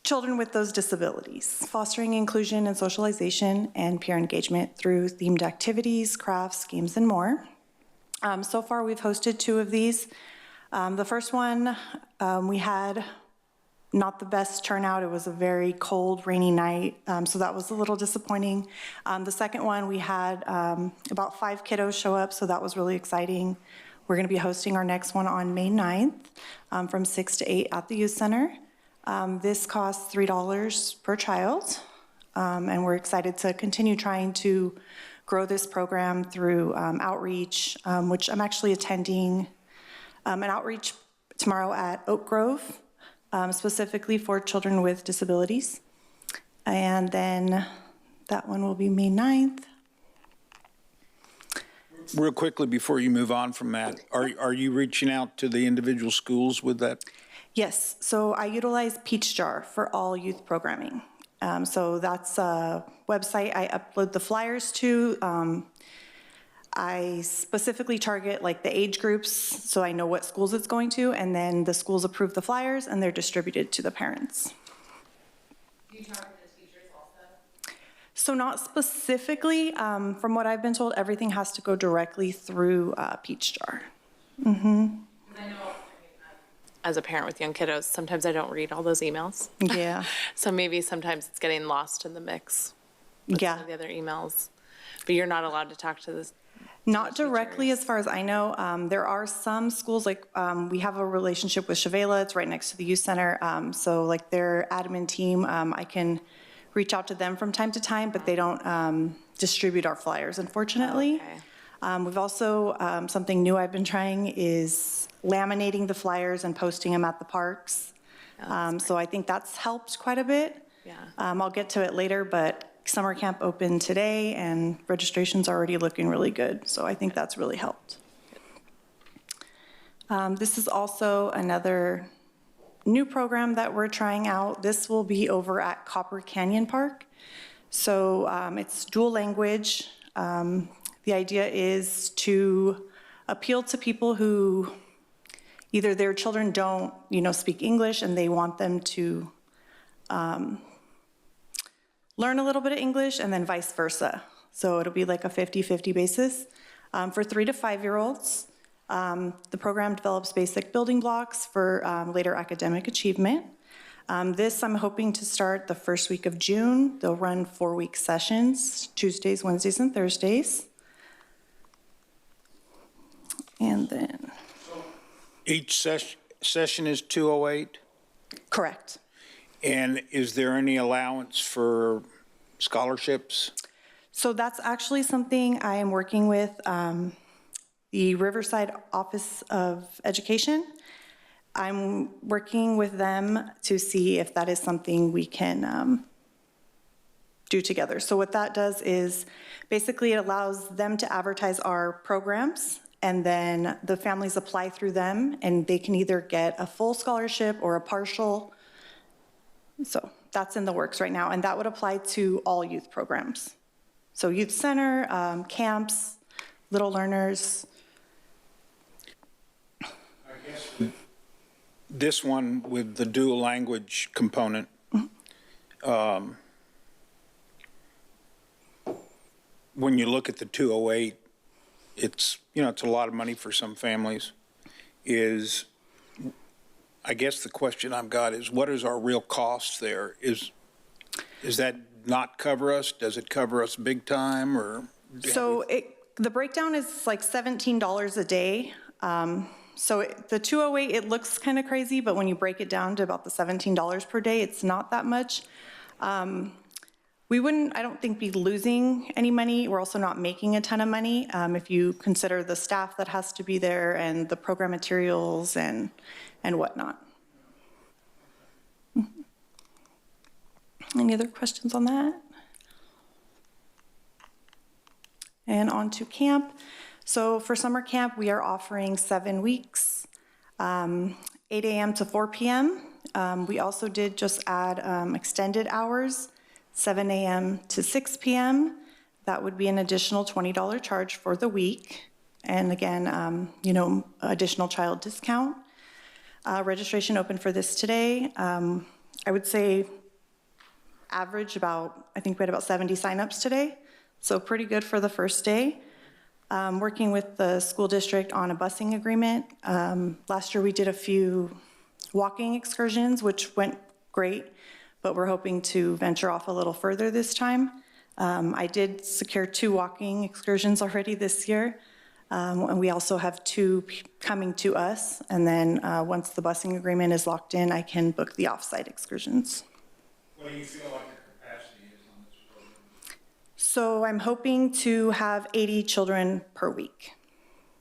children with those disabilities, fostering inclusion and socialization and peer engagement through themed activities, crafts, games, and more. So far, we've hosted 2 of these. The first one, we had not the best turnout. It was a very cold, rainy night, so that was a little disappointing. The second one, we had about 5 kiddos show up, so that was really exciting. We're going to be hosting our next one on May 9th from 6 to 8 at the youth center. This costs $3 per child, and we're excited to continue trying to grow this program through outreach, which I'm actually attending an outreach tomorrow at Oak Grove, specifically for children with disabilities. And then that one will be May 9th. Real quickly, before you move on from that, are you reaching out to the individual schools with that? Yes, so I utilize Peach Jar for all youth programming. So that's a website I upload the flyers to. I specifically target like the age groups so I know what schools it's going to, and then the schools approve the flyers and they're distributed to the parents. Do you target the teachers also? So not specifically. From what I've been told, everything has to go directly through Peach Jar. Mm-hmm. I know, as a parent with young kiddos, sometimes I don't read all those emails. Yeah. So maybe sometimes it's getting lost in the mix with some of the other emails. But you're not allowed to talk to this. Not directly, as far as I know. There are some schools, like we have a relationship with Shavela. It's right next to the youth center. So like their admin team, I can reach out to them from time to time, but they don't distribute our flyers, unfortunately. Okay. We've also, something new I've been trying is laminating the flyers and posting them at the parks. So I think that's helped quite a bit. Yeah. I'll get to it later, but summer camp opened today and registration's already looking really good. So I think that's really helped. This is also another new program that we're trying out. This will be over at Copper Canyon Park. So it's dual language. The idea is to appeal to people who either their children don't, speak English and they want them to learn a little bit of English, and then vice versa. So it'll be like a 50-50 basis. For 3 to 5-year-olds, the program develops basic building blocks for later academic achievement. This I'm hoping to start the first week of June. They'll run 4-week sessions, Tuesdays, Wednesdays, and Thursdays. And then... Each session is 208? Correct. And is there any allowance for scholarships? So that's actually something I am working with the Riverside Office of Education. I'm working with them to see if that is something we can do together. So what that does is basically it allows them to advertise our programs, and then the families apply through them, and they can either get a full scholarship or a partial. So that's in the works right now, and that would apply to all youth programs. So youth center, camps, little learners. this one with the dual language component, when you look at the 208, it's, it's a lot of money for some families. I guess the question I've got is, what is our real cost there? Is that not cover us? Does it cover us big time, or? So the breakdown is like $17 a day. So the 208, it looks kind of crazy, but when you break it down to about the $17 per day, it's not that much. We wouldn't, I don't think, be losing any money. We're also not making a ton of money if you consider the staff that has to be there and the program materials and whatnot. Any other questions on that? And on to camp. So for summer camp, we are offering 7 weeks, 8 a.m. to 4 p.m. We also did just add extended hours, 7 a.m. to 6 p.m. That would be an additional $20 charge for the week. And again, additional child discount. Registration open for this today. I would say average I think we had about 70 signups today. So pretty good for the first day. Working with the school district on a busing agreement. Last year we did a few walking excursions, which went great, but we're hoping to venture off a little further this time. I did secure 2 walking excursions already this year. And we also have 2 coming to us. And then once the busing agreement is locked in, I can book the off-site excursions. What do you feel like your capacity is on this program? So I'm hoping to have 80 children per week.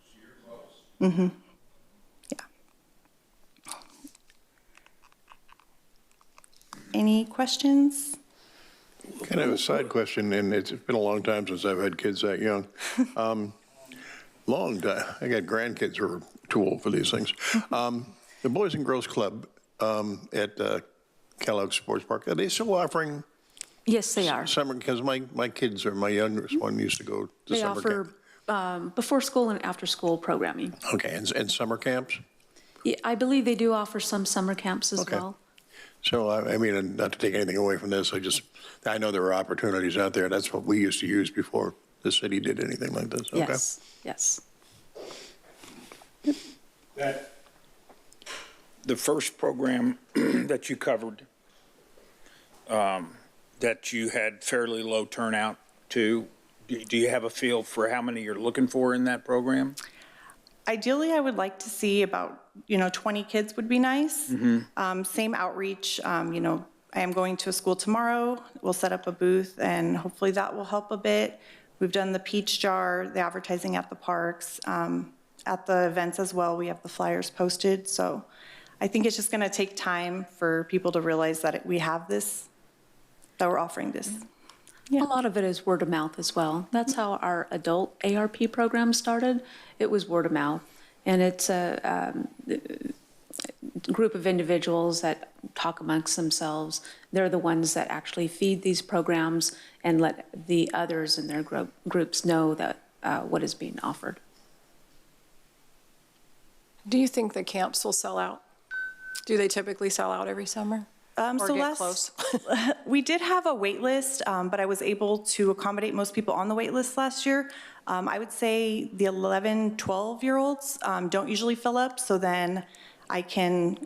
So you're close. Mm-hmm. Yeah. Any questions? Kind of a side question, and it's been a long time since I've had kids that young. Long time. I got grandkids who are too old for these things. The Boys and Girls Club at Kellogg Sports Park, are they still offering? Yes, they are. Summer, because my kids, or my youngest one, used to go to They summer camp. offer before school and after school programming. Okay, and summer camps? Yeah, I believe they do offer some summer camps as well. So, I mean, not to take anything away from this, I know there are opportunities out there. That's what we used to use before the city did anything like this. Okay. Yes, yes. The first program that you covered, that you had fairly low turnout to, do you have a feel for how many you're looking for in that program? Ideally, I would like to see about 20 kids would be nice. Mm-hmm. Same outreach. I am going to a school tomorrow. We'll set up a booth, and hopefully that will help a bit. We've done the peach jar, the advertising at the parks, at the events as well. We have the flyers posted. So I think it's just going to take time for people to realize that we have this, that we're offering this. Yeah. A lot of it is word of mouth as well. That's how our adult ARP program started. It was word of mouth. And it's a group of individuals that talk amongst themselves. They're the ones that actually feed these programs and let the others in their groups know that what is being offered. Do you think the camps will sell out? Do they typically sell out every summer? Or get close? We did have a wait list, but I was able to accommodate most people on the wait list last year. I would say the 11, 12-year-olds don't usually fill up, so then I can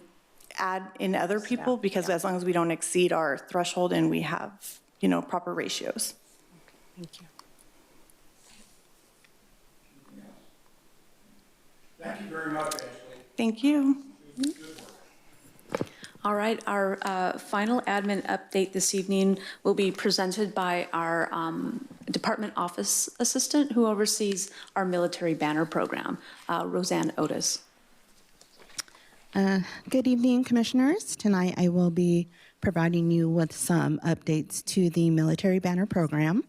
add in other people because as long as we don't exceed our threshold and we have, proper ratios. Thank you. Thank you very much, Ashley. Thank you. All right, our final admin update this evening will be presented by our department office assistant who oversees our military banner program, Roseanne Otis. Good evening, Commissioners. Tonight I will be providing you with some updates to the military banner program.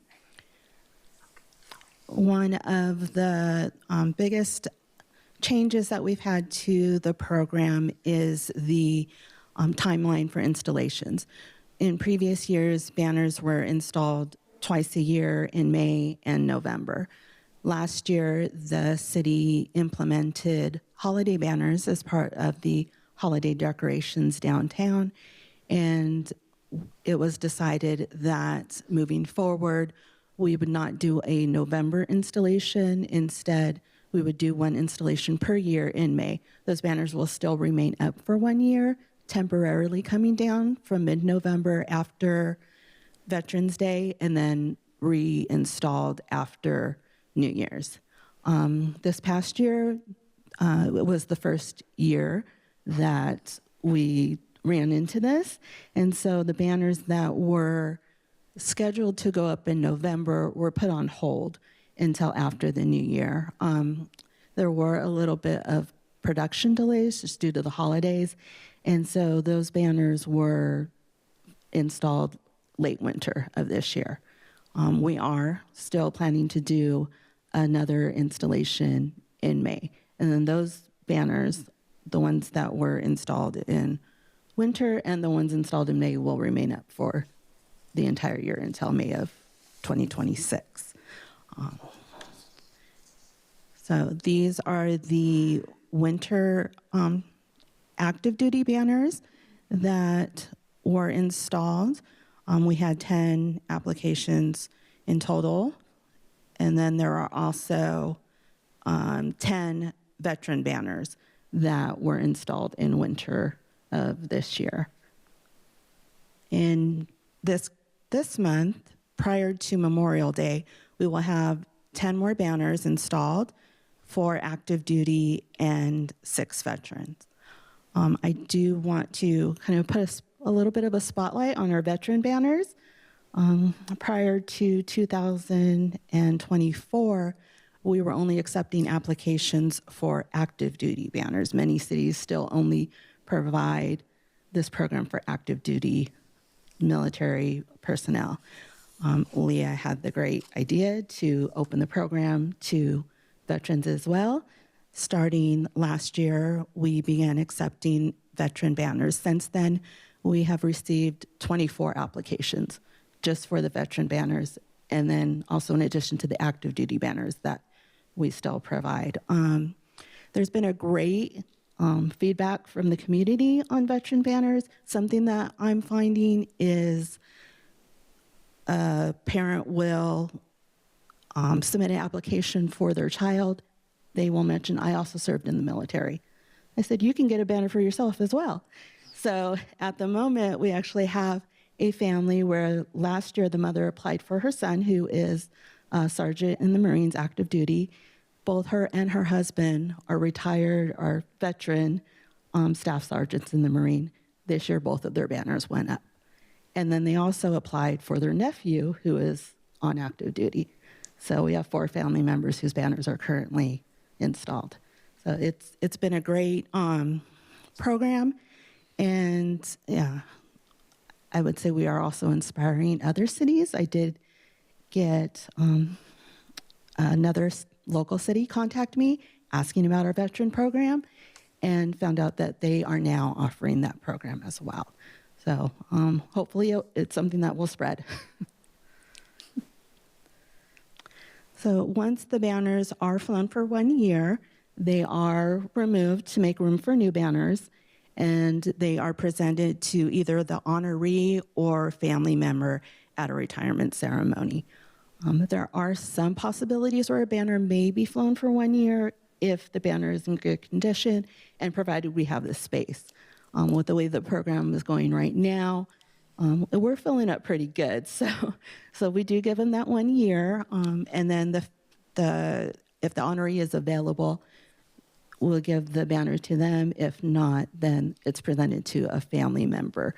One of the biggest changes that we've had to the program is the timeline for installations. In previous years, banners were installed twice a year in May and November. Last year, the city implemented holiday banners as part of the holiday decorations downtown. And it was decided that moving forward, we would not do a November installation. Instead, we would do one installation per year in May. Those banners will still remain up for 1 year, temporarily coming down from mid-November after Veterans Day, and then reinstalled after New Year's. This past year, it was the first year that we ran into this, and so the banners that were scheduled to go up in November were put on hold until after the new year. There were a little bit of production delays just due to the holidays, and so those banners were installed late winter of this year. We are still planning to do another installation in May, and then those banners, the ones that were installed in winter and the ones installed in May, will remain up for the entire year until May of 2026. So these are the winter active duty banners that were installed. We had 10 applications in total, and then there are also 10 veteran banners that were installed in winter of this year. In this month, prior to Memorial Day, we will have 10 more banners installed for active duty and 6 veterans. I do want to kind of put a little bit of a spotlight on our veteran banners. Prior to 2024, we were only accepting applications for active duty banners. Many cities still only provide this program for active duty military personnel. Leah had the great idea to open the program to veterans as well. Starting last year, we began accepting veteran banners. Since then, we have received 24 applications just for the veteran banners, and then also in addition to the active duty banners that we still provide. There's been a great feedback from the community on veteran banners. Something that I'm finding is a parent will submit an application for their child. They will mention, I also served in the military. I said, you can get a banner for yourself as well. So at the moment, we actually have a family where last year the mother applied for her son, who is a sergeant in the Marines, active duty. Both her and her husband are retired, are veteran staff sergeants in the Marine. This year, both of their banners went up. And then they also applied for their nephew, who is on active duty. So we have 4 family members whose banners are currently installed. So it's been a great program. And yeah, I would say we are also inspiring other cities. I did get another local city contact me asking about our veteran program, and found out that they are now offering that program as well. So hopefully it's something that will spread. So once the banners are flown for 1 year, they are removed to make room for new banners, and they are presented to either the honoree or family member at a retirement ceremony. There are some possibilities where a banner may be flown for 1 year if the banner is in good condition and provided we have the space. With the way the program is going right now, we're filling up pretty good. So we do give them that 1 year, and then if the honoree is available, we'll give the banner to them. If not, then it's presented to a family member.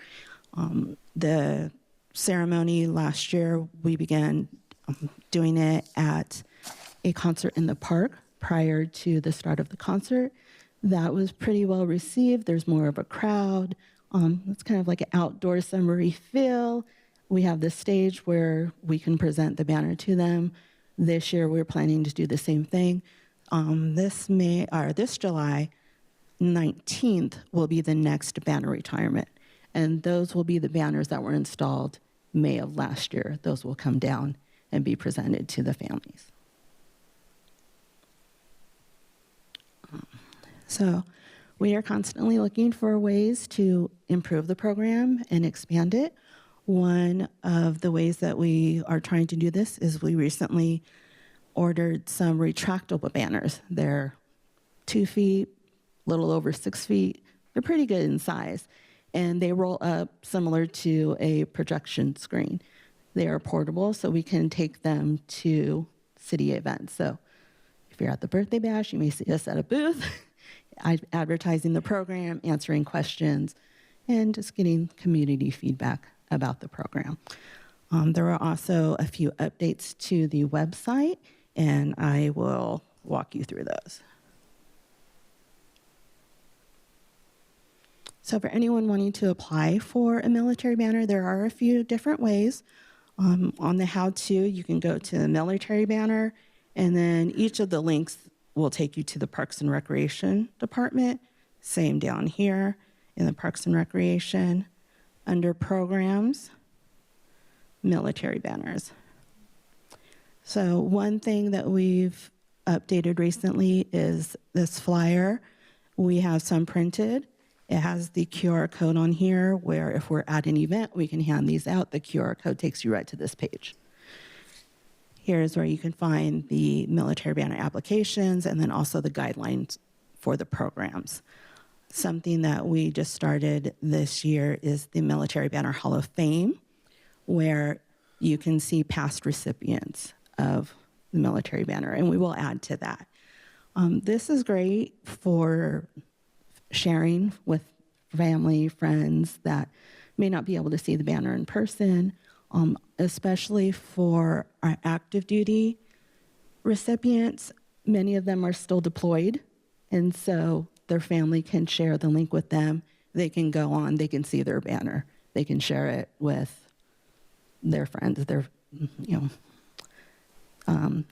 The ceremony last year, we began doing it at a concert in the park prior to the start of the concert. That was pretty well received. There's more of a crowd. It's kind of like an outdoor summery feel. We have this stage where we can present the banner to them. This year, we're planning to do the same thing. This July 19th will be the next banner retirement. And those will be the banners that were installed May of last year. Those will come down and be presented to the families. So We are constantly looking for ways to improve the program and expand it. One of the ways that we are trying to do this is we recently ordered some retractable banners. They're 2 feet, a little over 6 feet. They're pretty good in size, and they roll up similar to a projection screen. They are portable, so we can take them to city events. So if you're at the birthday bash, you may see us at a booth, advertising the program, answering questions, and just getting community feedback about the program. There are also a few updates to the website, and I will walk you through those. So for anyone wanting to apply for a military banner, there are a few different ways. On the how-to, you can go to the military banner, and then each of the links will take you to the Parks and Recreation Department. Same down here in the Parks and Recreation. Under Programs, Military Banners. So one thing that we've updated recently is this flyer. We have some printed. It has the QR code on here where if we're at an event, we can hand these out. The QR code takes you right to this page. Here's where you can find the military banner applications and then also the guidelines for the programs. Something that we just started this year is the Military Banner Hall of Fame, where you can see past recipients of the military banner, and we will add to that. This is great for sharing with family, friends that may not be able to see the banner in person, especially for our active duty recipients. Many of them are still deployed, and so their family can share the link with them. They can go on, they can see their banner. They can share it with their friends,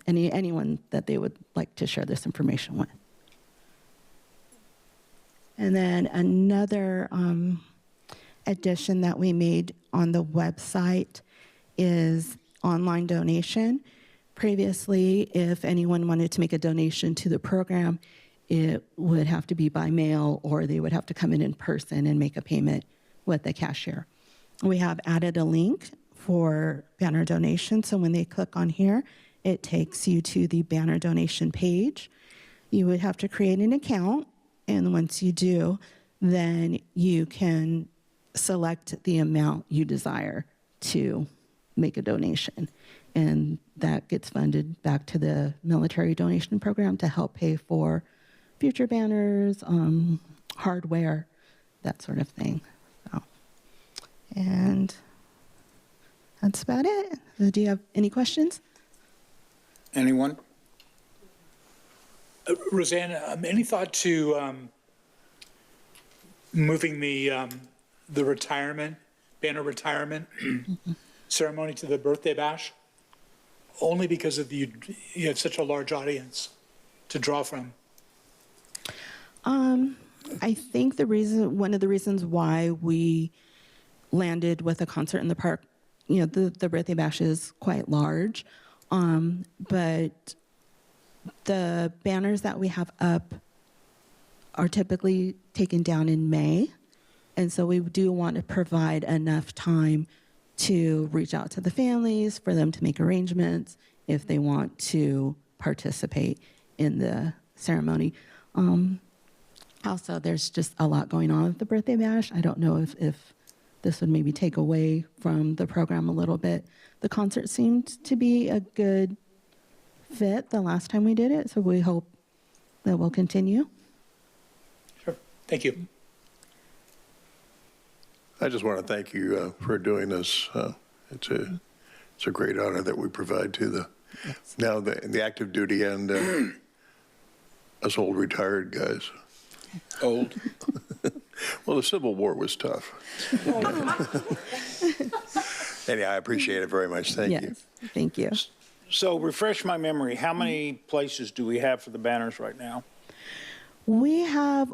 anyone that they would like to share this information with. And then another addition that we made on the website is online donation. Previously, if anyone wanted to make a donation to the program, it would have to be by mail or they would have to come in person and make a payment with the cashier. We have added a link for banner donation, so when they click on here, it takes you to the banner donation page. You would have to create an account, and once you do, then you can select the amount you desire to make a donation. And that gets funded back to the military donation program to help pay for future banners, hardware, that sort of thing. So, and that's about it. Do you have any questions? Anyone? Roseanne, any thought to moving the banner retirement ceremony to the birthday bash? Only because of you have such a large audience to draw from. I think one of the reasons why we landed with a concert in the park, the birthday bash is quite large, but the banners that we have up are typically taken down in May, and so we do want to provide enough time to reach out to the families, for them to make arrangements if they want to participate in the ceremony. Also, there's just a lot going on with the birthday bash. I don't know if this would maybe take away from the program a little bit. The concert seemed to be a good fit the last time we did it, so we hope that will continue. Sure. Thank you. I just want to thank you for doing this. It's a great honor that we provide to the active duty and us old retired guys. Old. Well, the Civil War was tough. Anyhow, I appreciate it very much. Thank you. Thank you. So refresh my memory. How many places do we have for the banners right now? We have,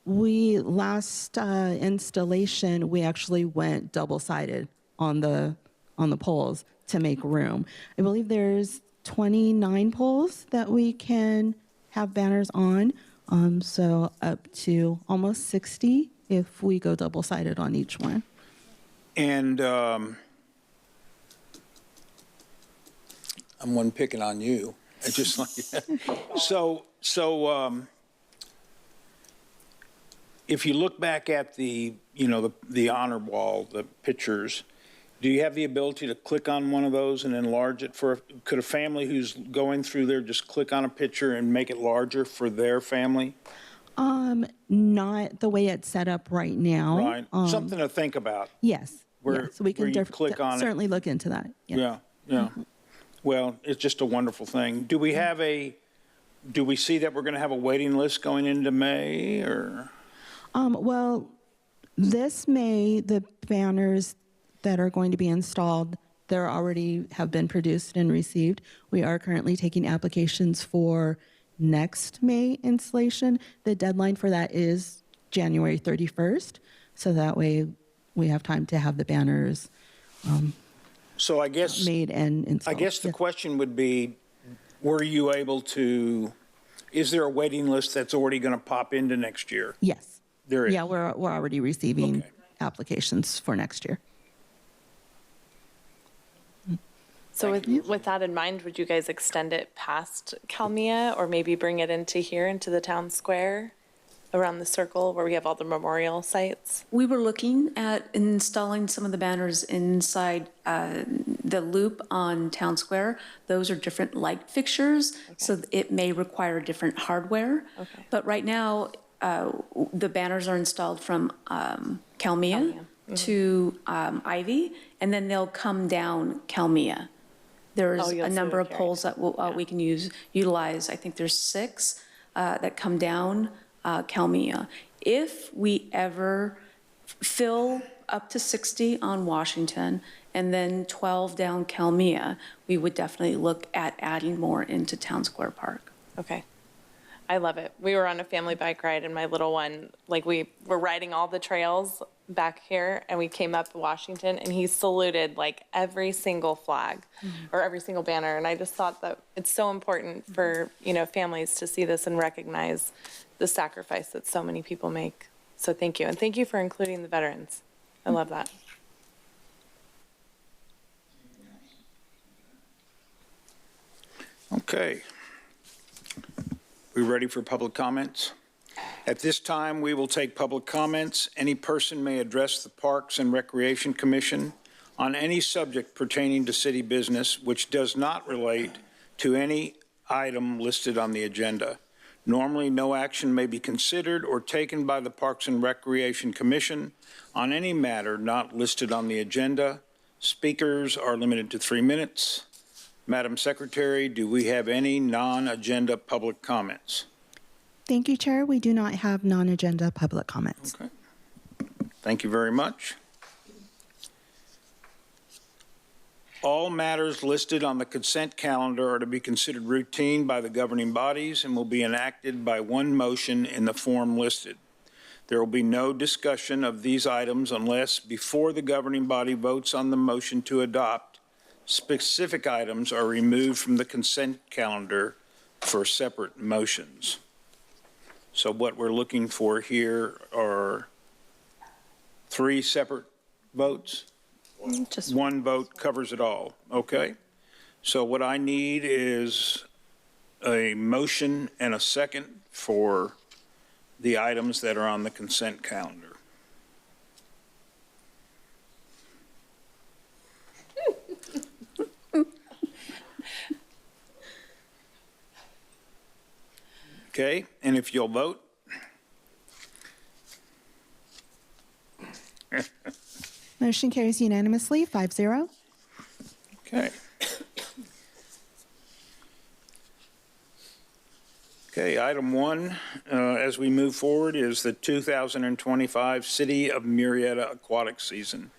last installation, we actually went double-sided on the poles to make room. I believe there's 29 poles that we can have banners on. So up to almost 60 if we go double-sided on each one. And I'm one picking on you. I just like so if you look back at the honor wall, the pictures, do you have the ability to click on one of those and enlarge it could a family who's going through there just click on a picture and make it larger for their family? Not the way it's set up right now. Right. Something to think about. Yes. Yes, we can click on certainly look into that. Yeah. Well, it's just a wonderful thing. Do we see that we're going to have a waiting list going into May, or? Well, this May, the banners that are going to be installed, they already have been produced and received. We are currently taking applications for next May installation. The deadline for that is January 31st, so that way we have time to have the banners so I guess made and installed. I guess the question would be, were you able to, is there a waiting list that's already going to pop into next year? Yes. There is? Yeah, we're already receiving applications for next year. So with that in mind, would you guys extend it past Calmia or maybe bring it into here, into the town square, around the circle where we have all the memorial sites? We were looking at installing some of the banners inside the loop on Town Square. Those are different light fixtures, so it may require different hardware. Okay. But right now, the banners are installed from Calmia to Ivy, and then they'll come down Calmia. There's a number of poles that we can utilize. I think there's 6 that come down Calmia. If we ever fill up to 60 on Washington and then 12 down Calmia, we would definitely look at adding more into Town Square Park. Okay. I love it. We were on a family bike ride and my little one, like we were riding all the trails back here and we came up to Washington and he saluted like every single flag or every single banner. And I just thought that it's so important for, families to see this and recognize the sacrifice that so many people make. So thank you. And thank you for including the veterans. I love that. Okay. We ready for public comments? At this time, we will take public comments. Any person may address the Parks and Recreation Commission on any subject pertaining to city business which does not relate to any item listed on the agenda. Normally, no action may be considered or taken by the Parks and Recreation Commission on any matter not listed on the agenda. Speakers are limited to 3 minutes. Madam Secretary, do we have any non-agenda public comments? Thank you, Chair. We do not have non-agenda public comments. Okay. Thank you very much. All matters listed on the consent calendar are to be considered routine by the governing bodies and will be enacted by one motion in the form listed. There will be no discussion of these items unless, before the governing body votes on the motion to adopt, specific items are removed from the consent calendar for separate motions. So what we're looking for here are 3 separate votes? Just one vote covers it all, okay? So what I need is a motion and a second for the items that are on the consent calendar. Okay, and if you'll vote. Motion carries unanimously, 5-0. Okay. Okay, item 1, as we move forward, is the 2025 City of Murrieta Aquatic Season.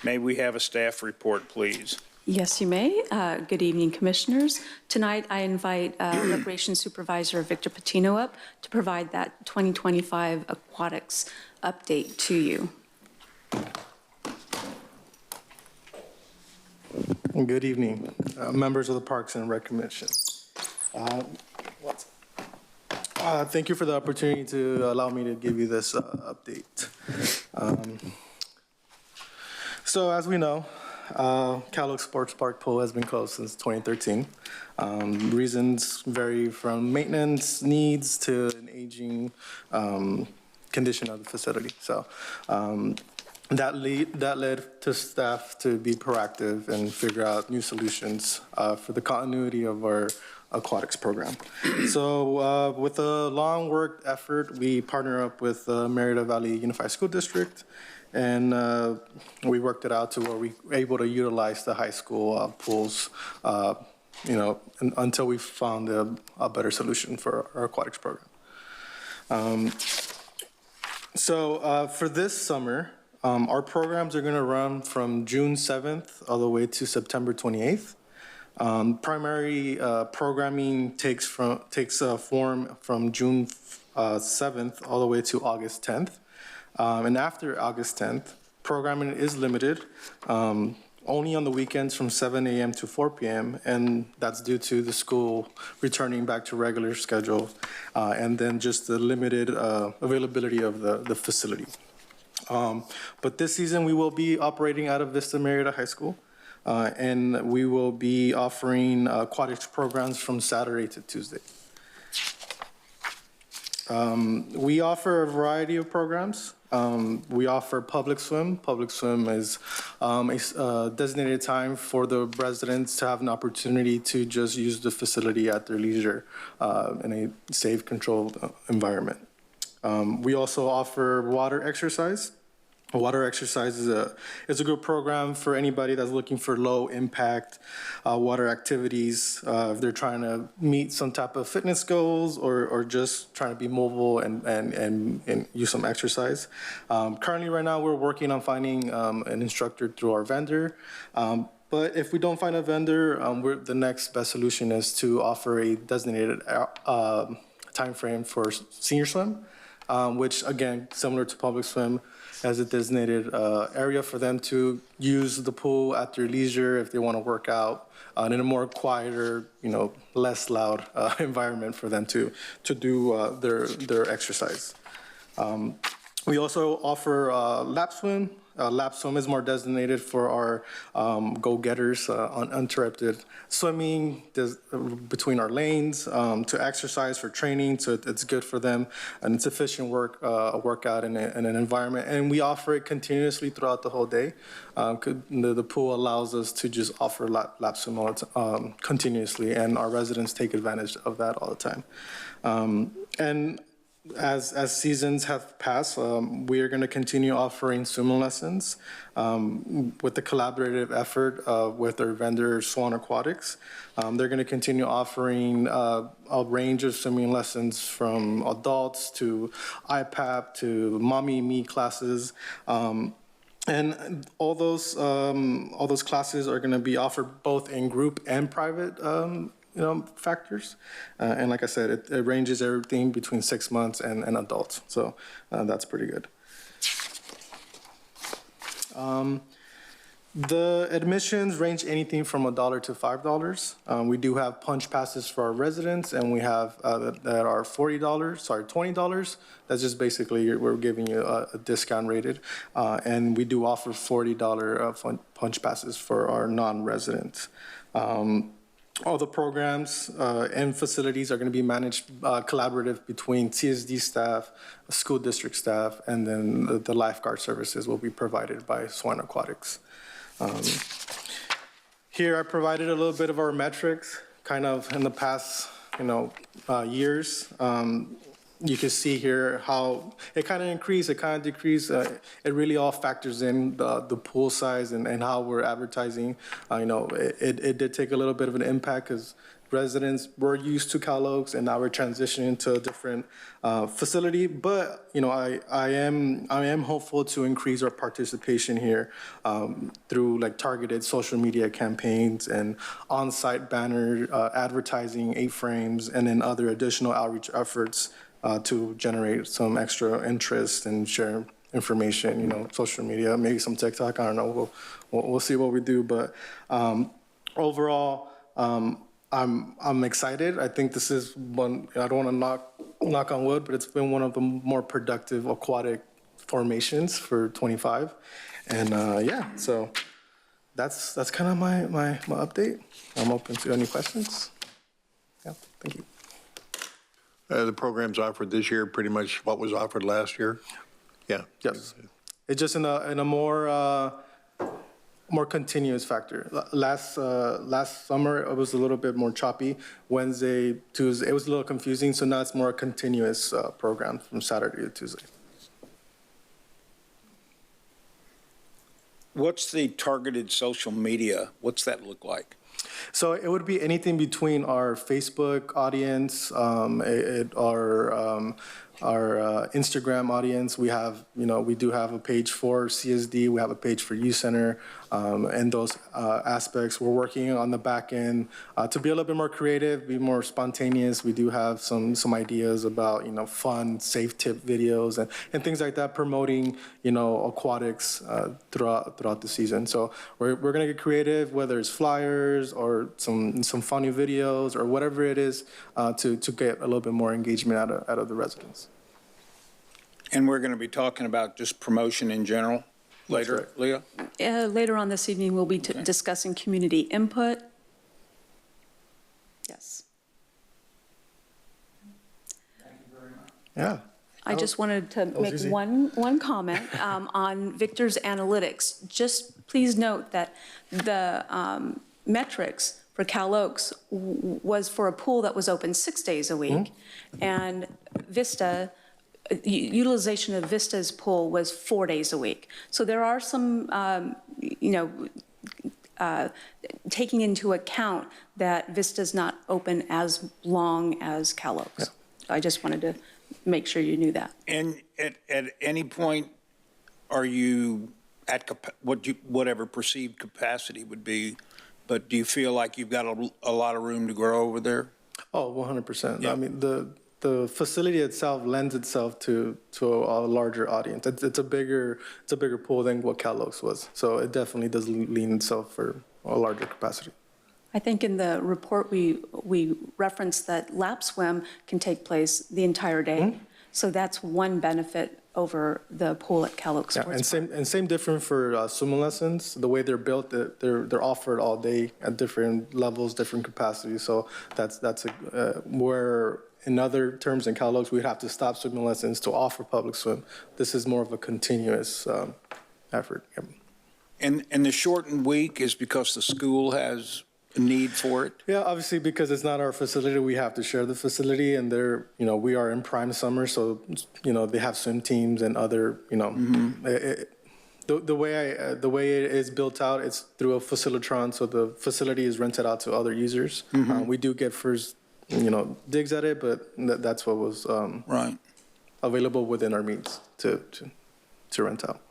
May we have a staff report, please? Yes, you may. Good evening, Commissioners. Tonight, I invite Recreation Supervisor Victor Patino up to provide that 2025 aquatics update to you. Good evening, members of the Parks and Rec Commission. Thank you for the opportunity to allow me to give you this update. So as we know, Cal Oaks Sports Park pool has been closed since 2013. Reasons vary from maintenance needs to an aging condition of the facility. So that led to staff to be proactive and figure out new solutions for the continuity of our aquatics program. So with a long work effort, we partner up with Murrieta Valley Unified School District, and we worked it out to where we were able to utilize the high school pools, until we found a better solution for our aquatics program. So for this summer, our programs are going to run from June 7th all the way to September 28th. Primary programming takes form from June 7th all the way to August 10th. And after August 10th, programming is limited, only on the weekends from 7 a.m. to 4 p.m., and that's due to the school returning back to regular schedule, and then just the limited availability of the facility. But this season, we will be operating out of Vista Murrieta High School, and we will be offering aquatics programs from Saturday to Tuesday. We offer a variety of programs. We offer public swim. Public swim is a designated time for the residents to have an opportunity to just use the facility at their leisure in a safe, controlled environment. We also offer water exercise. Water exercise is a good program for anybody that's looking for low impact water activities. If they're trying to meet some type of fitness goals or just trying to be mobile and use some exercise. Currently right now we're working on finding an instructor through our vendor. But if we don't find a vendor, the next best solution is to offer a designated time frame for senior swim, which again, similar to public swim, as a designated area for them to use the pool at their leisure if they want to work out in a more quieter, less loud environment for them to do their exercise. We also offer lap swim. Lap swim is more designated for our go-getters, uninterrupted swimming between our lanes to exercise for training. So it's good for them, and it's efficient workout in an environment. And we offer it continuously throughout the whole day. The pool allows us to just offer lap swim continuously, and our residents take advantage of that all the time. And as seasons have passed, we are going to continue offering swimming lessons with the collaborative effort with our vendor Swan Aquatics. They're going to continue offering a range of swimming lessons from adults to IPAP to Mommy and Me classes. And all those classes are going to be offered both in group and private factors. And like I said, it ranges everything between 6 months and adults. So that's pretty good. The admissions range anything from $1 to $5. We do have punch passes for our residents, and we have that are $20. That's just basically we're giving you a discount rated. And we do offer $40 punch passes for our non-residents. All the programs and facilities are going to be managed collaborative between CSD staff, school district staff, and then the lifeguard services will be provided by Swan Aquatics. Here I provided a little bit of our metrics, kind of in the past, years. You can see here how it kind of increased, it kind of decreased. It really all factors in the pool size and how we're advertising. It did take a little bit of an impact because residents were used to Cal Oaks, and now we're transitioning to a different facility. But I am hopeful to increase our participation here through targeted social media campaigns and on-site banner advertising, 8-frames, and then other additional outreach efforts to generate some extra interest and share information. Social media, maybe some TikTok. I don't know. We'll see what we do, but overall. I'm excited. I think this is one, I don't want to knock knock on wood, but it's been one of the more productive aquatic formations for 25. And yeah, so that's kind of my update. I'm open to any questions. Yeah, thank you. The programs offered this year, pretty much what was offered last year? Yeah. Yes. It's just in a more continuous factor. Last summer, it was a little bit more choppy. Wednesday, Tuesday, it was a little confusing. So now it's more a continuous program from Saturday to Tuesday. What's the targeted social media? What's that look like? So it would be anything between our Facebook audience, our Instagram audience. We have, we do have a page for CSD. We have a page for Youth Center, and those aspects. We're working on the back end to be a little bit more creative, be more spontaneous. We do have some ideas about, fun, safe tip videos and things like that, promoting, aquatics throughout the season. So we're going to get creative, whether it's flyers or some funny videos or whatever it is, to get a little bit more engagement out of the residents. And we're going to be talking about just promotion in general later, Leah? Later on this evening, we'll be discussing community input. Yes. Yeah. I just wanted to make one comment on Victor's analytics. Just please note that the metrics for Cal Oaks was for a pool that was open 6 days a week, and Vista, utilization of Vista's pool was 4 days a week. So there are some, taking into account that Vista's not open as long as Cal Oaks. I just wanted to make sure you knew that. And at any point, are you at whatever perceived capacity would be, but do you feel like you've got a lot of room to grow over there? Oh, 100%. Yeah. I mean, the facility itself lends itself to a larger audience. It's a bigger pool than what Cal Oaks was. So it definitely does lean itself for a larger capacity. I think in the report we referenced that lap swim can take place the entire day. So that's one benefit over the pool at Cal Oaks Sports Park. And same different for swimming lessons. The way they're built, they're offered all day at different levels, different capacities. So that's where in other terms in Cal Oaks we'd have to stop swimming lessons to offer public swim. This is more of a continuous effort. Yep. And the shortened week is because the school has a need for it? Yeah, obviously because it's not our facility, we have to share the facility, and we are in prime summer, so they have swim teams and other the way it is built out, it's through a facilitron, so the facility is rented out to other users. We do get first digs at it, but that's what was available within our means to rent out.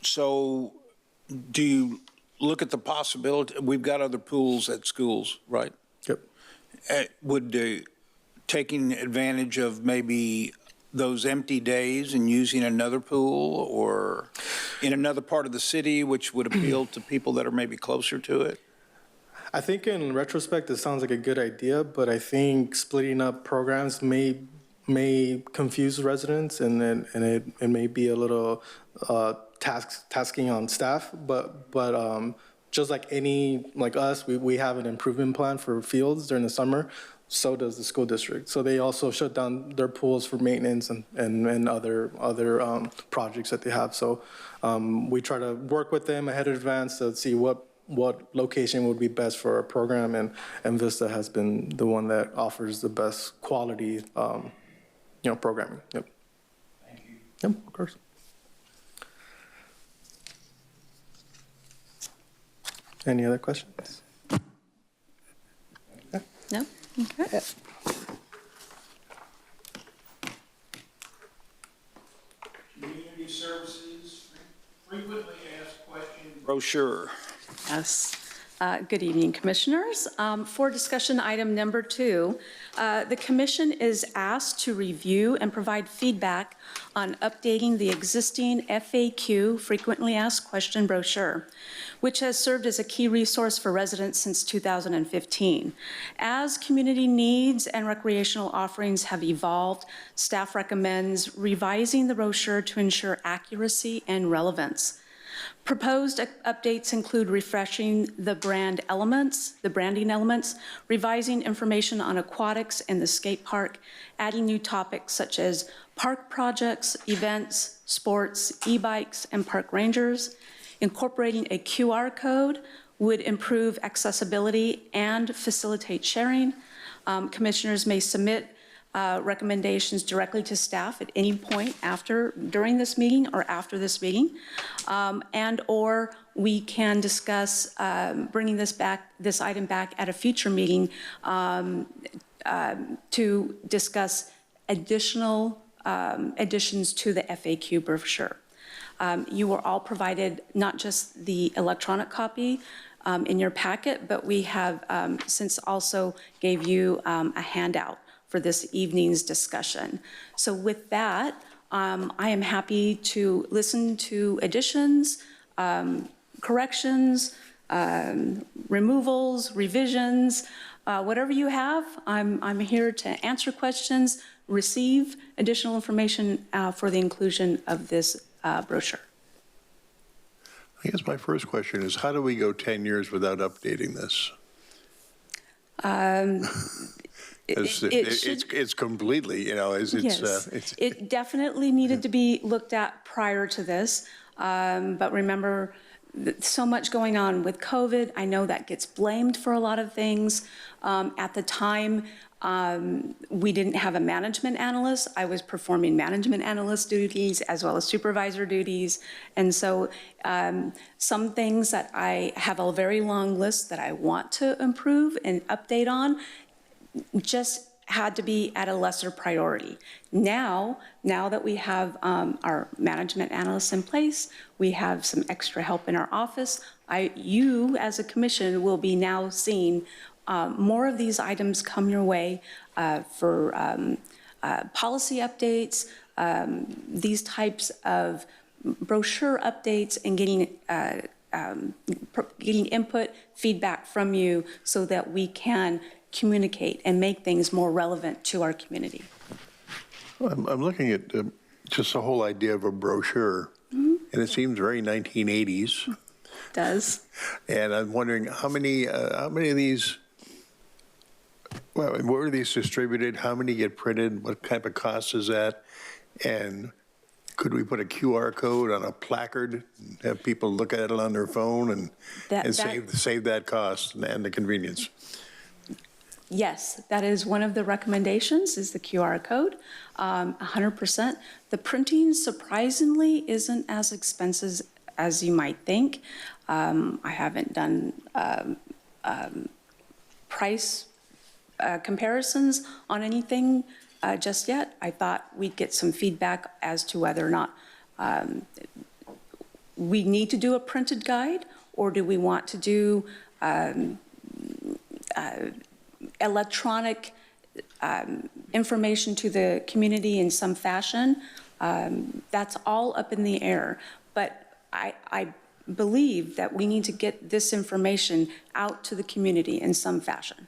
So do you look at the possibility, we've got other pools at schools, right? Yep. Would taking advantage of maybe those empty days and using another pool or in another part of the city, which would appeal to people that are maybe closer to it? I think in retrospect, it sounds like a good idea, but I think splitting up programs may confuse residents, and it may be a little tasking on staff. But just like us, we have an improvement plan for fields during the summer. So does the school district. So they also shut down their pools for maintenance and other projects that they have. So we try to work with them ahead in advance to see what location would be best for our program, and Vista has been the one that offers the best quality programming. Yep. Thank you. Yep, of course. Any other questions? No? Okay. Yeah. Community services, frequently asked questions brochure. Yes. Good evening, Commissioners. For discussion item number 2, the Commission is asked to review and provide feedback on updating the existing FAQ, Frequently Asked Question brochure, which has served as a key resource for residents since 2015. As community needs and recreational offerings have evolved, staff recommends revising the brochure to ensure accuracy and relevance. Proposed updates include refreshing the branding elements, revising information on aquatics and the skate park, adding new topics such as park projects, events, sports, e-bikes, and park rangers. Incorporating a QR code would improve accessibility and facilitate sharing. Commissioners may submit recommendations directly to staff at any point during this meeting or after this meeting, and/or we can discuss bringing this item back at a future meeting to discuss additional additions to the FAQ brochure. You were all provided not just the electronic copy in your packet, but we have since also gave you a handout for this evening's discussion. So with that, I am happy to listen to additions, corrections, removals, revisions, whatever you have. I'm here to answer questions, receive additional information for the inclusion of this brochure. I guess my first question is, how do we go 10 years without updating this? It's completely, It definitely needed to be looked at prior to this, but remember, so much going on with COVID. I know that gets blamed for a lot of things. At the time, we didn't have a management analyst. I was performing management analyst duties as well as supervisor duties. And so some things that I have a very long list that I want to improve and update on just had to be at a lesser priority. Now that we have our management analysts in place, we have some extra help in our office, you as a commission will be now seeing more of these items come your way for policy updates, these types of brochure updates, and getting input, feedback from you so that we can communicate and make things more relevant to our community. I'm looking at just the whole idea of a brochure, and it seems very 1980s. It does. And I'm wondering how many of these, well, where are these distributed? How many get printed? What type of cost is that? And could we put a QR code on a placard and have people look at it on their phone and save that cost and the convenience? Yes, that is one of the recommendations, is the QR code, 100%. The printing, surprisingly, isn't as expensive as you might think. I haven't done price comparisons on anything just yet. I thought we'd get some feedback as to whether or not we need to do a printed guide, or do we want to do electronic information to the community in some fashion. That's all up in the air. But I believe that we need to get this information out to the community in some fashion.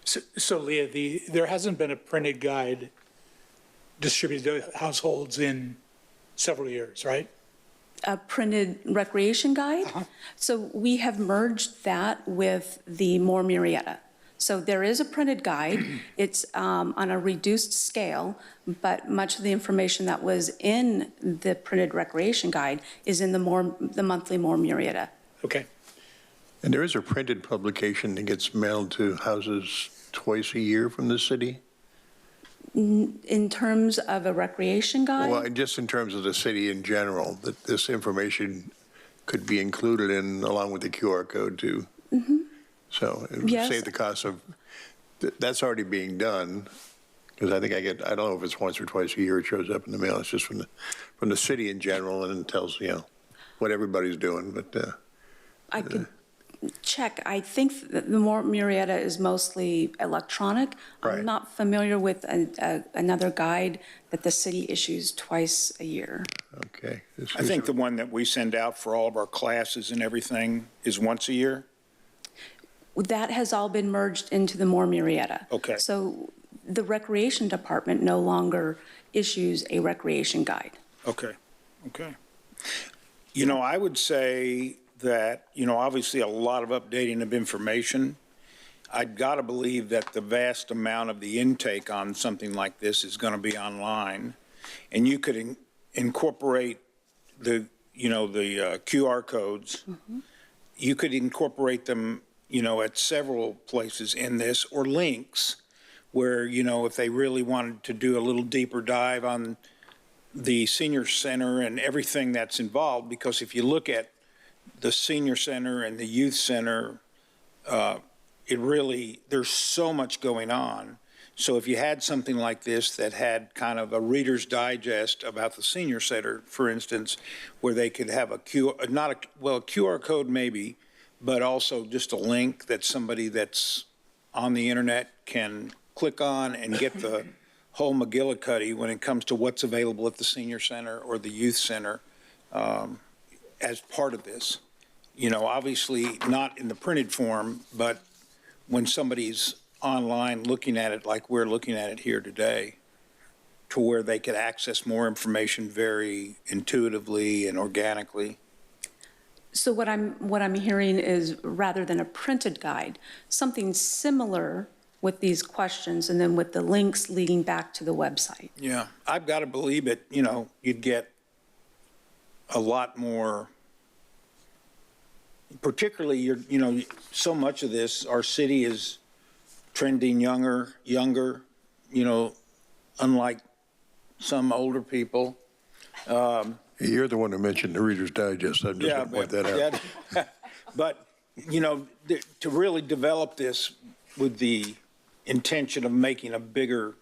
So Leah, there hasn't been a printed guide distributed to households in several years, right? A printed recreation guide. So we have merged that with the More Murrieta. So there is a printed guide. It's on a reduced scale, but much of the information that was in the printed recreation guide is in the monthly More Murrieta. Okay. And there is a printed publication that gets mailed to houses twice a year from the city? In terms of a recreation guide? Well, just in terms of the city in general, that this information could be included in along with the QR code too. So it would save the cost of, that's already being done, because I think I don't know if it's once or twice a year it shows up in the mail. It's just from the city in general, and it tells, what everybody's doing. But I could check. I think that the Murrieta is mostly electronic. Right. I'm not familiar with another guide that the city issues twice a year. Okay. I think the one that we send out for all of our classes and everything is once a year. That has all been merged into the Murrieta. Okay. So the recreation department no longer issues a recreation guide. Okay, okay. You know, I would say that, you know, obviously a lot of updating of information. I'd got to believe that the vast amount of the intake on something like this is going to be online. And you could incorporate the, you know, the QR codes. Mm-hmm. You could incorporate them, you know, at several places in this, or links where, you know, if they really wanted to do a little deeper dive on the senior center and everything that's involved, because if you look at the senior center and the youth center, it really, there's so much going on. So if you had something like this that had kind of a Reader's Digest about the senior center, for instance, where they could have a QR code maybe, but also just a link that somebody that's on the internet can click on and get the whole McGillicuddy when it comes to what's available at the senior center or the youth center as part of this. You know, obviously not in the printed form, but when somebody's online looking at it like we're looking at it here today, to where they could access more information very intuitively and organically. So what I'm hearing is, rather than a printed guide, something similar with these questions and then with the links leading back to the website. Yeah, I've got to believe it, you know, you'd get a lot more, particularly, you know, so much of this, our city is trending younger, you know, unlike some older people. You're the one who mentioned the Reader's Digest. I'm just going to point that out. Yeah, but, you know, to really develop this with the intention of making a bigger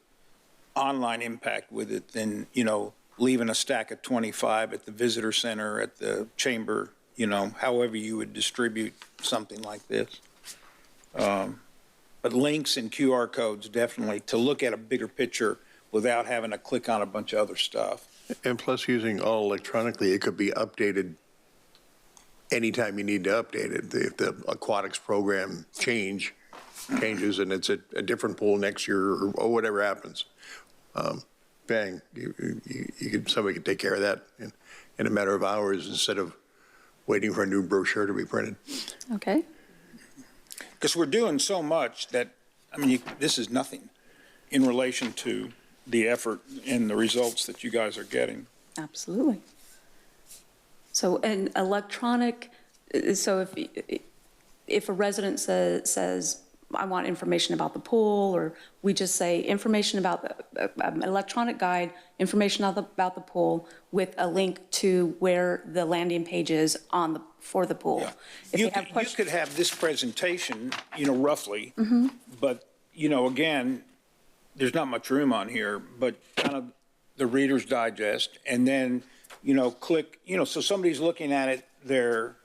online impact with it than, you know, leaving a stack of 25 at the visitor center, at the chamber, you know, however you would distribute something like this. But links and QR codes, definitely, to look at a bigger picture without having to click on a bunch of other stuff. And plus, using all electronically, it could be updated anytime you need to update it. If the aquatics program changes and it's a different pool next year or whatever happens, bang, somebody could take care of that in a matter of hours instead of waiting for a new brochure to be printed. Okay. Because we're doing so much that, I mean, this is nothing in relation to the effort and the results that you guys are getting. Absolutely. So an electronic, so if a resident says, I want information about the pool, or we just say information about an electronic guide, information about the pool with a link to where the landing page is for the pool. Yeah. You could have this presentation, you know, roughly, but, you know, again, there's not much room on here, but kind of the Reader's Digest, and then, you know, click, you know, so somebody's looking at it, they're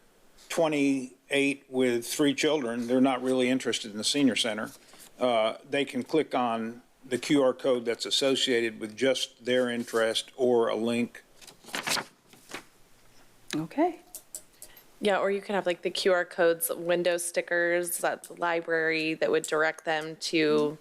28 with 3 children, they're not really interested in the senior center. They can click on the QR code that's associated with just their interest or a link. Okay. Yeah, or you could have like the QR codes, window stickers at the library that would direct them to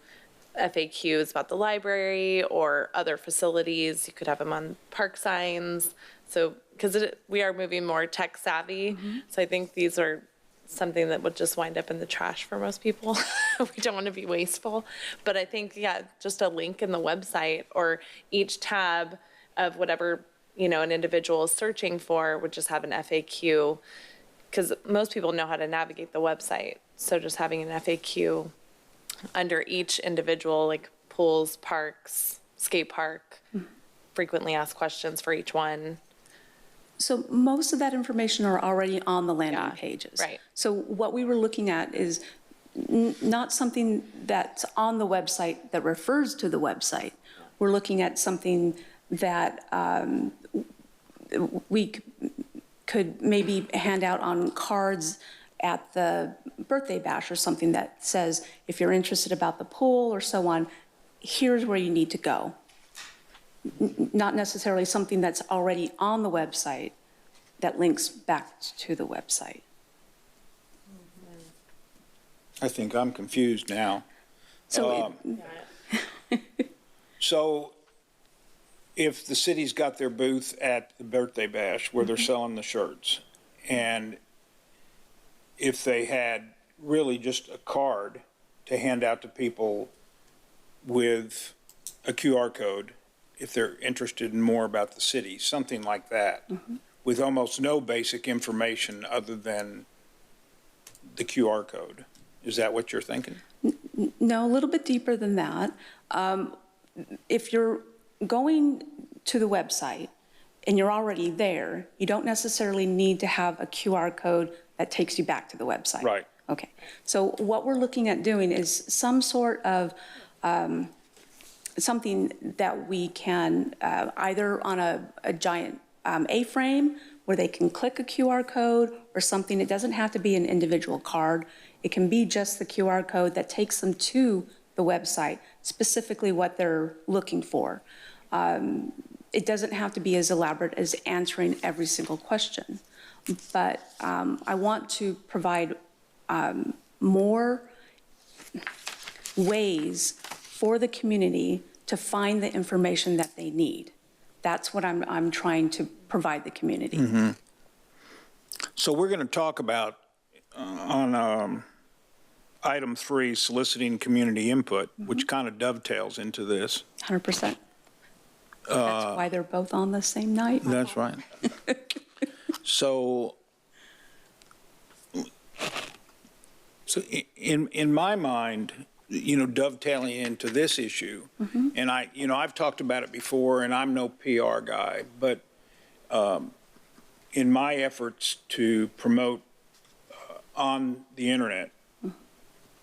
FAQs about the library or other facilities. You could have them on park signs. So, because we are moving more tech savvy, so I think these are something that would just wind up in the trash for most people. We don't want to be wasteful. But I think, yeah, just a link in the website or each tab of whatever, you know, an individual is searching for would just have an FAQ, because most people know how to navigate the website. So just having an FAQ under each individual, like pools, parks, skate park, frequently asked questions for each one. So most of that information are already on the landing pages. Right. So what we were looking at is not something that's on the website that refers to the website. We're looking at something that we could maybe hand out on cards at the birthday bash or something that says, if you're interested about the pool or so on, here's where you need to go. Not necessarily something that's already on the website that links back to the website. I think I'm confused now. So, So if the city's got their booth at the birthday bash where they're selling the shirts, and if they had really just a card to hand out to people with a QR code, if they're interested in more about the city, something like that, with almost no basic information other than the QR code. Is that what you're thinking? no, a little bit deeper than that. If you're going to the website and you're already there, you don't necessarily need to have a QR code that takes you back to the website. Right. Okay. So what we're looking at doing is some sort of something that we can either on a giant A-frame where they can click a QR code or something. It doesn't have to be an individual card. It can be just the QR code that takes them to the website, specifically what they're looking for. It doesn't have to be as elaborate as answering every single question, but I want to provide more ways for the community to find the information that they need. That's what I'm trying to provide the community. So we're going to talk about on item 3, soliciting community input, which kind of dovetails into this. 100%. That's why they're both on the same night. That's right. So in my mind, dovetailing into this issue, and I've talked about it before, and I'm no PR guy, but in my efforts to promote on the internet,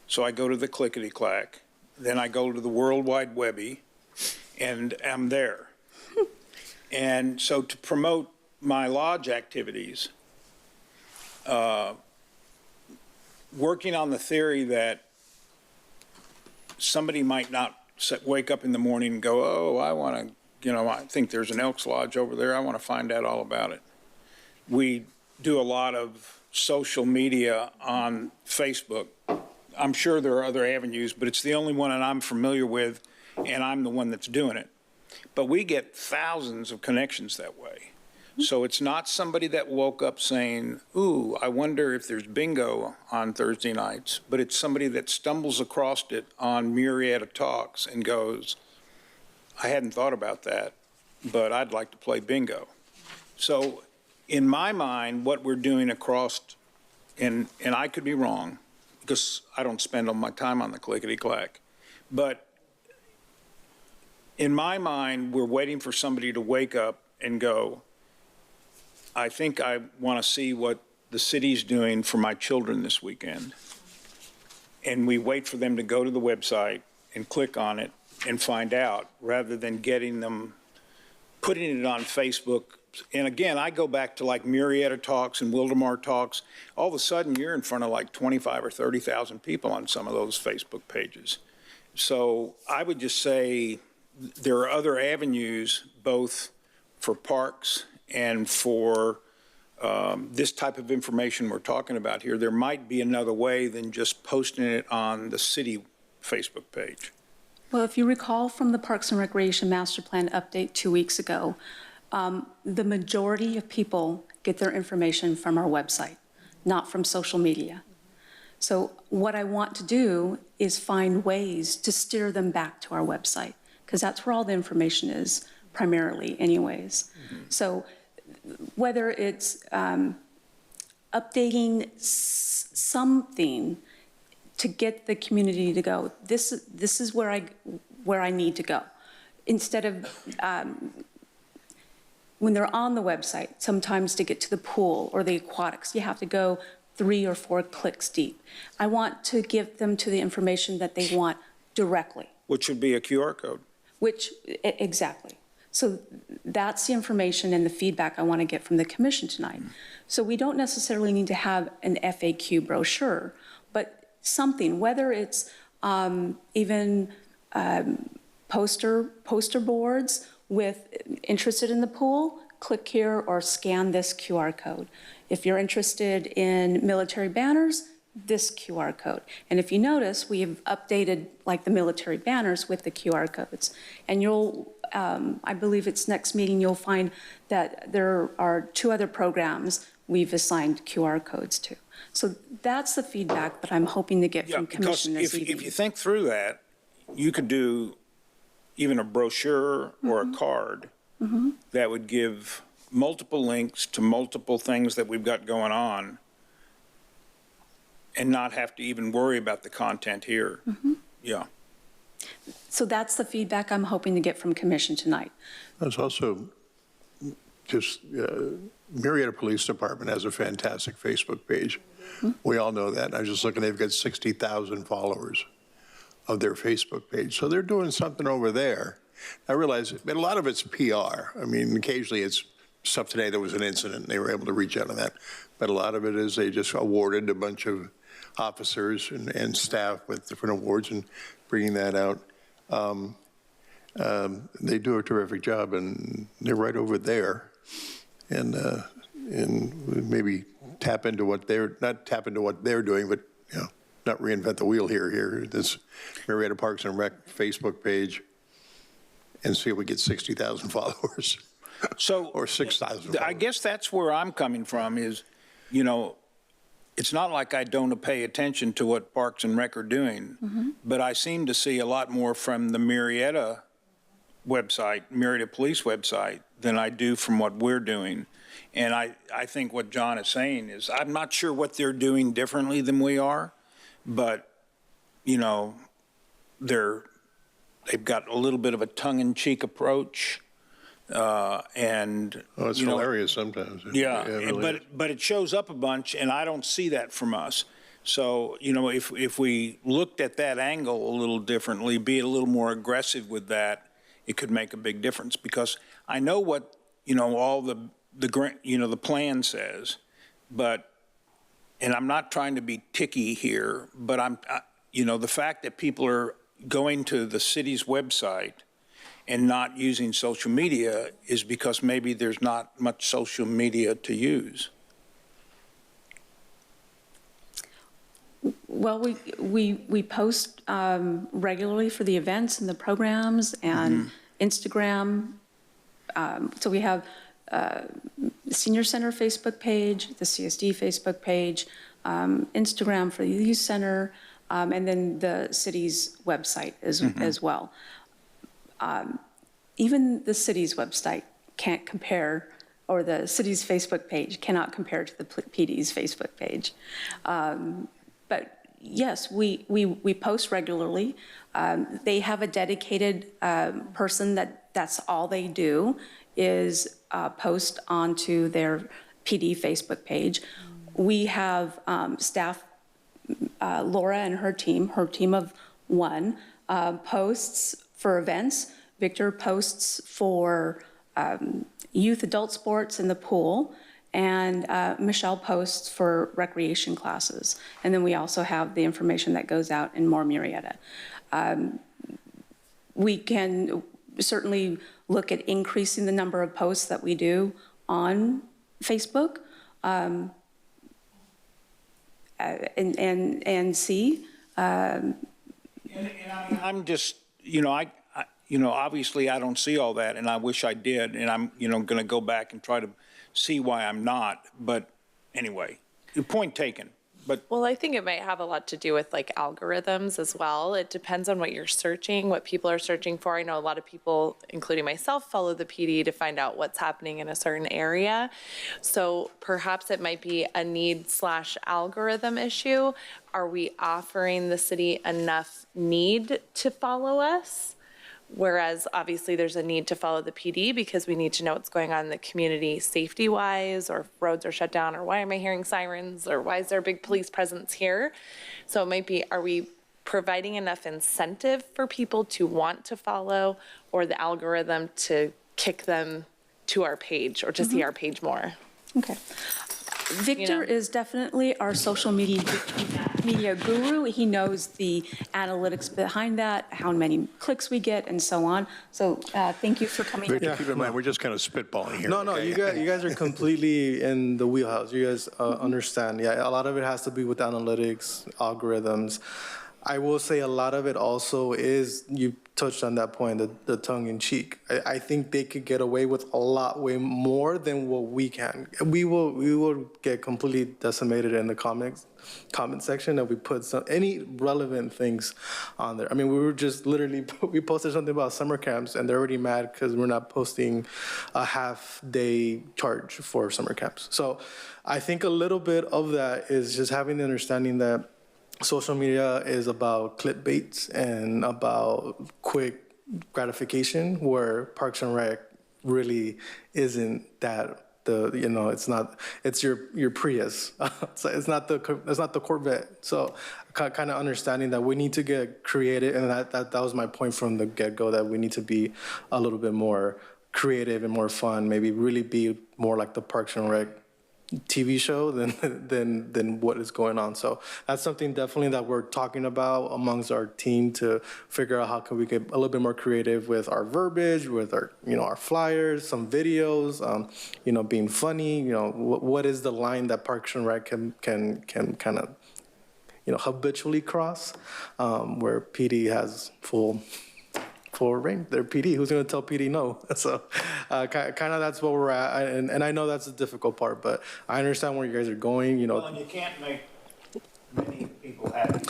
so I go to the clickety-clack, then I go to the World Wide Webby, and I'm there. And so to promote my lodge activities, working on the theory that somebody might not wake up in the morning and go, oh, I think there's an Elks Lodge over there. I want to find out all about it. We do a lot of social media on Facebook. I'm sure there are other avenues, but it's the only one that I'm familiar with, and I'm the one that's doing it. But we get thousands of connections that way. So it's not somebody that woke up saying, ooh, I wonder if there's bingo on Thursday nights, but it's somebody that stumbles across it on Murrieta Talks and goes, I hadn't thought about that, but I'd like to play bingo. So in my mind, what we're doing across, and I could be wrong, because I don't spend all my time on the clickety-clack, but in my mind, we're waiting for somebody to wake up and go, I think I want to see what the city's doing for my children this weekend. And we wait for them to go to the website and click on it and find out, rather than getting them, putting it on Facebook. And again, I go back to like Murrieta Talks and Wildemar Talks. All of a sudden, you're in front of like 25 or 30,000 people on some of those Facebook pages. So I would just say there are other avenues, both for parks and for this type of information we're talking about here. There might be another way than just posting it on the city Facebook page. Well, if you recall from the Parks and Recreation Master Plan update 2 weeks ago, the majority of people get their information from our website, not from social media. So what I want to do is find ways to steer them back to our website, because that's where all the information is primarily anyways. So whether it's updating something to get the community to go, this is where I need to go. Instead of, when they're on the website, sometimes to get to the pool or the aquatics, you have to go 3 or 4 clicks deep. I want to give them to the information that they want directly. Which would be a QR code. Exactly. So that's the information and the feedback I want to get from the commission tonight. So we don't necessarily need to have an FAQ brochure, but something, whether it's even poster boards with interested in the pool, click here or scan this QR code. If you're interested in military banners, this QR code. And if you notice, we have updated like the military banners with the QR codes. And you'll, I believe it's next meeting, you'll find that there are 2 other programs we've assigned QR codes to. So that's the feedback that I'm hoping to get from commissioners. Because if you think through that, you could do even a brochure or a card that would give multiple links to multiple things that we've got going on and not have to even worry about the content here. Yeah. So that's the feedback I'm hoping to get from commission tonight. There's also just, Murrieta Police Department has a fantastic Facebook page. We all know that. I was just looking, they've got 60,000 followers of their Facebook page. So they're doing something over there. I realize, but a lot of it's PR. I mean, occasionally it's stuff. Today there was an incident and they were able to reach out on that. But a lot of it is they just awarded a bunch of officers and staff with different awards and bringing that out. They do a terrific job, and they're right over there. And maybe tap into what not tap into what they're doing, but, you know, not reinvent the wheel here. This Murrieta Parks and Rec Facebook page, and see if we get 60,000 followers. So, or 6,000. I guess that's where I'm coming from is, you know, it's not like I don't pay attention to what Parks and Rec are doing, but I seem to see a lot more from the Murrieta website, Murrieta Police website, than I do from what we're doing. And I think what John is saying is, I'm not sure what they're doing differently than we are, but, you know, they've got a little bit of a tongue-in-cheek approach. And it's hilarious sometimes. Yeah, really but it shows up a bunch, and I don't see that from us. So, you know, if we looked at that angle a little differently, be a little more aggressive with that, it could make a big difference. Because I know what, you know, all the plan says, but, and I'm not trying to be ticky here, but you know, the fact that people are going to the city's website and not using social media is because maybe there's not much social media to use. Well, we post regularly for the events and the programs and Instagram. So we have the Senior Center Facebook page, the CSD Facebook page, Instagram for the Youth Center, and then the city's website as well. Even the city's website can't compare, or the city's Facebook page cannot compare to the PD's Facebook page. But yes, we post regularly. They have a dedicated person that's all they do is post onto their PD Facebook page. We have staff, Laura and her team of 1, posts for events. Victor posts for youth adult sports in the pool, and Michelle posts for recreation classes. And then we also have the information that goes out in More Murrieta. We can certainly look at increasing the number of posts that we do on Facebook and see. And I'm just, you know, obviously I don't see all that, and I wish I did, and I'm, you know, going to go back and try to see why I'm not. But anyway, your point taken. But well, I think it might have a lot to do with like algorithms as well. It depends on what you're searching, what people are searching for. I know a lot of people, including myself, follow the PD to find out what's happening in a certain area. So perhaps it might be a need/algorithm issue. Are we offering the city enough need to follow us? Whereas obviously there's a need to follow the PD because we need to know what's going on in the community safety-wise, or if roads are shut down, or why am I hearing sirens, or why is there a big police presence here? So it might be, are we providing enough incentive for people to want to follow, or the algorithm to kick them to our page or to see our page more. Okay. Victor is definitely our social media guru. He knows the analytics behind that, how many clicks we get, and so on. So thank you for coming. Victor, keep in mind, we're just kind of spitballing here. No, okay? you guys are completely in the wheelhouse. You guys understand. Yeah, a lot of it has to be with analytics, algorithms. I will say a lot of it also is, you touched on that point, the tongue-in-cheek. I think they could get away with a lot, way more than what we can. We will get completely decimated in the comment section if we put any relevant things on there. I mean, we were just literally, we posted something about summer camps, and they're already mad because we're not posting a half-day charge for summer camps. So I think a little bit of that is just having the understanding that social media is about clickbaits and about quick gratification, where Parks and Rec really isn't that. It's your Prius. So it's not the Corvette. So kind of understanding that we need to get creative, and that was my point from the get-go, that we need to be a little bit more creative and more fun, maybe really be more like the Parks and Rec TV show than what is going on. So that's something definitely that we're talking about amongst our team, to figure out how can we get a little bit more creative with our verbiage, with our our flyers, some videos, being funny. What is the line that Parks and Rec can kind of habitually cross, where PD has full reign. They're PD. Who's going to tell PD no? So kind of that's where we're at. And I know that's the difficult part, but I understand where you guys are going. Well, and you can't make many people happy.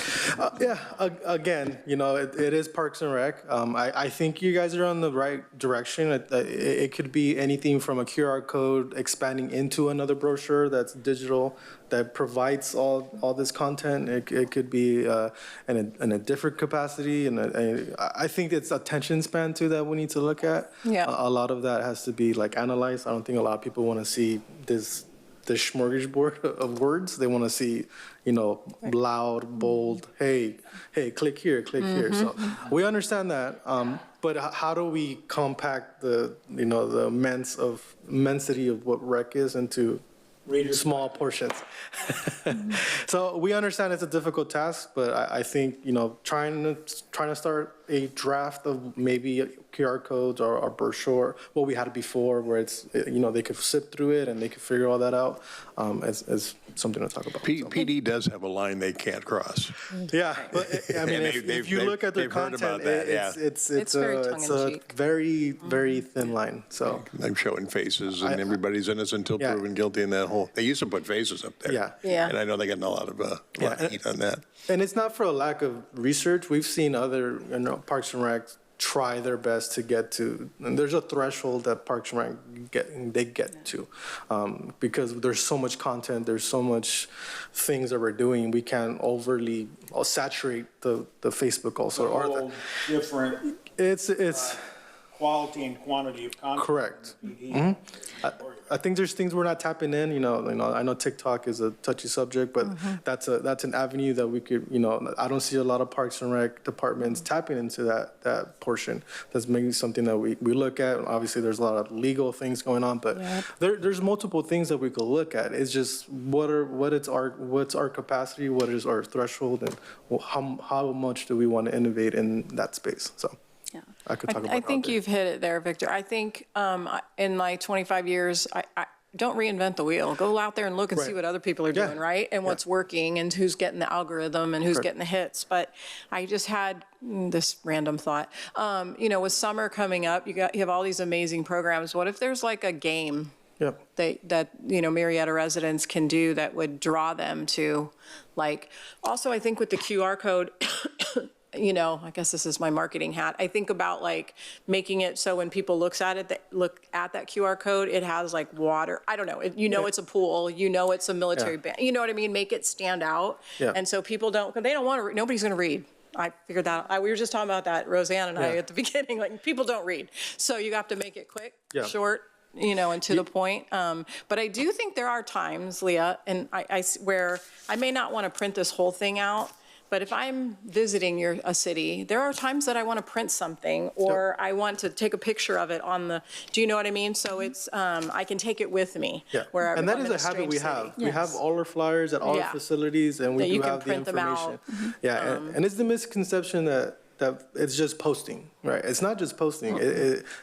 Again, it is Parks and Rec. I think you guys are on the right direction. It could be anything from a QR code expanding into another brochure that's digital, that provides all this content. It could be in a different capacity, and I think it's attention span too that we need to look at. Yeah. A lot of that has to be analyzed. I don't think a lot of people want to see this smorgasbord of words. They want to see, loud, bold, hey, click here, click here. So we understand that. But how do we compact the immensity of what rec is into small portions? So we understand it's a difficult task, but I think, trying to start a draft of maybe QR codes or brochure, what we had before, where it's, they could sift through it and they could figure all that out, as something to talk about. PD does have a line they can't cross. Yeah, but I mean, if you look at their content, it's a very, very thin line. So I'm showing faces, and everybody's innocent until proven guilty in that whole. They used to put faces up there. Yeah. And I know they got a lot of heat on that. And it's not for a lack of research. We've seen other Parks and Rec try their best to get to, and there's a threshold that Parks and Rec get to, because there's so much content, there's so much things that we're doing, we can't overly saturate the Facebook also. Different. It's quality and quantity of content. Correct. I think there's things we're not tapping in. I know TikTok is a touchy subject, but that's an avenue that we could. I don't see a lot of Parks and Rec departments tapping into that portion. That's maybe something that we look at. Obviously, there's a lot of legal things going on, but there's multiple things that we could look at. It's just what's our capacity, what is our threshold, and how much do we want to innovate in that space. So. I could talk about I think you've hit it there, Victor. I think in my 25 years, I don't reinvent the wheel. Go out there and look and see what other people are doing, right? And what's working, and who's getting the algorithm, and who's getting the hits. But I just had this random thought. With summer coming up, you have all these amazing programs. What if there's like a game that Murrieta residents can do that would draw them to, also I think with the QR code, I guess this is my marketing hat. I think about making it so when people look at that QR code, it has water. I don't know. It's a pool. It's a military band. You know what I mean? Make it stand out. Yeah. And so people don't want to. Nobody's going to read. I figured that out. We were just talking about that, Roseanne and I, at the beginning. People don't read, so you have to make it quick, short. And to the point. But I do think there are times, Leah, and I where I may not want to print this whole thing out, But if I'm visiting a city, there are times that I want to print something, or I want to take a picture of it on the, do you know what I mean? So it's, I can take it with me. Yeah, wherever and that I'm is in a habit we strange have. city. We have all our flyers at all our Yeah. facilities, and we That do you can have the print them information. out. Yeah, and it's the misconception that it's just posting, right? It's not just posting.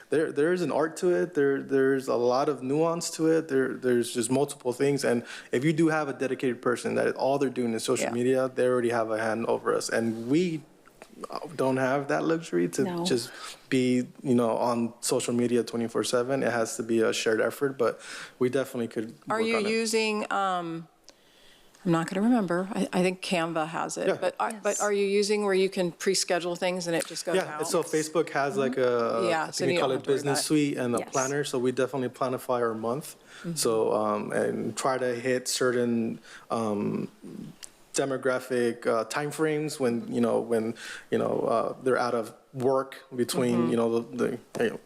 There's an art to it. There's a lot of nuance to it. There's just multiple things. And if you do have a dedicated person that all they're doing is social media, they already have a hand over us. And we don't have that luxury to just be, on social media 24/7. It has to be a shared effort, but we definitely could Are work you on it. using, I'm not going to remember, I think Canva has it, Yeah. but are you using where you can pre-schedule things and it just goes out? Yeah, so Facebook has like Yeah, I so think we you call don't it have to worry business about it. suite and a Yes. planner, so we definitely planify our month. So, and try to hit certain demographic timeframes when they're out of work between,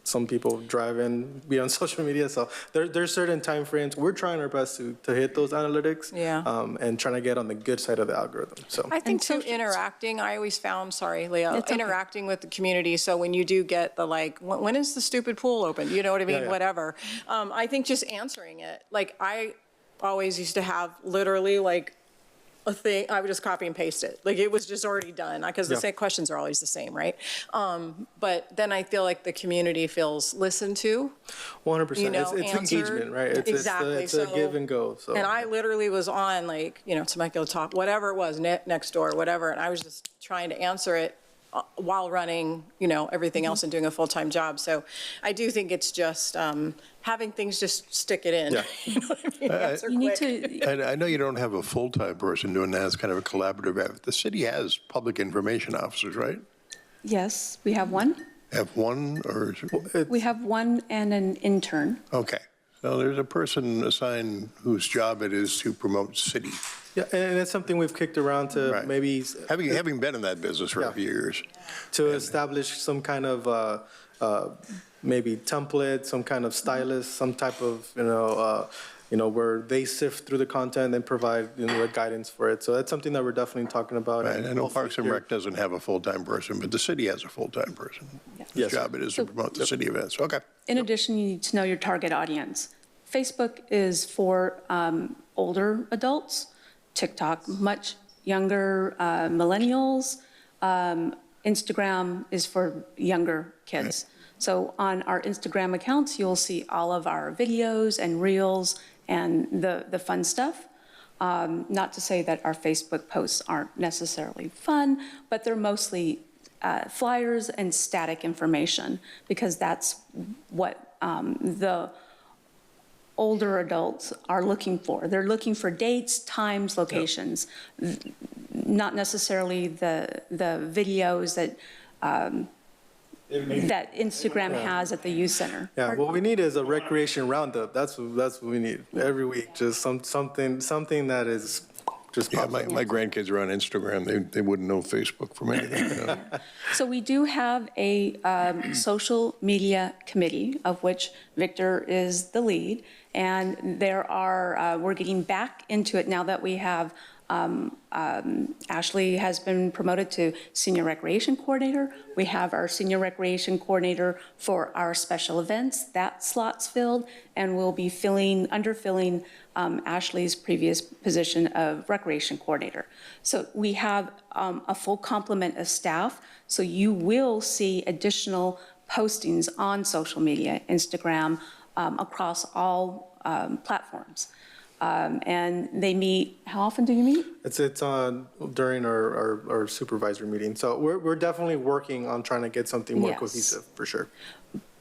some people drive in, be on social media. So there's certain timeframes. We're trying our best to hit those analytics. And trying to get on the good side of the algorithm. So I think too, interacting, I always found, sorry, Leo, It's okay. interacting with the community. So when you do get the when is the stupid pool open? You know what I mean? Yeah. Whatever. I think just answering it. I always used to have literally a thing, I would just copy and paste it. It was just already done, because the same questions are always the same, right? But then I feel like the community feels listened to. 100%. It's answered. engagement, right? Exactly. It's a give and go. So. And I literally was on Temecula Top, whatever it was, next door, whatever, and I was just trying to answer it while running, everything else and doing a full-time job. So I do think it's just having things just stick it in. Yeah. You know what I mean? Answer You need quick. to, I know you don't have a full-time person doing that. It's kind of a collaborative effort. The city has public information officers, right? yes, we have one. Have one or? We have one and an intern. Okay. So there's a person assigned whose job it is to promote city. Yeah, and it's something we've kicked around to maybe Having been in that business for a few years. to establish some kind of maybe template, some kind of stylist, some type of where they sift through the content and provide the guidance for it. So that's something that we're definitely talking about. Right. And I know hopefully Parks and here- Rec doesn't have a full-time person, but the city has a full-time person. Yes. Whose job it is to promote the city events. Okay. In addition, you need to know your target audience. Facebook is for older adults, TikTok, much younger millennials. Instagram is for younger kids. So on our Instagram accounts, you'll see all of our videos and reels and the fun stuff. Not to say that our Facebook posts aren't necessarily fun, but they're mostly flyers and static information, because that's what the older adults are looking for. They're looking for dates, times, locations, not necessarily the videos that that Instagram has at the youth center. Yeah, what we need is a recreation roundup. That's what we need every week. Just something that is just. Yeah, my grandkids are on Instagram. They wouldn't know Facebook from anything. So we do have a social media committee, of which Victor is the lead, and we're getting back into it now that we have. Ashley has been promoted to Senior Recreation Coordinator. We have our Senior Recreation Coordinator for our special events. That slot's filled, and we'll be underfilling Ashley's previous position of Recreation Coordinator. So we have a full complement of staff, so you will see additional postings on social media, Instagram, across all platforms. And they meet, how often do you meet? It's on during our supervisor meeting. So we're definitely working on trying to get something more cohesive, for sure.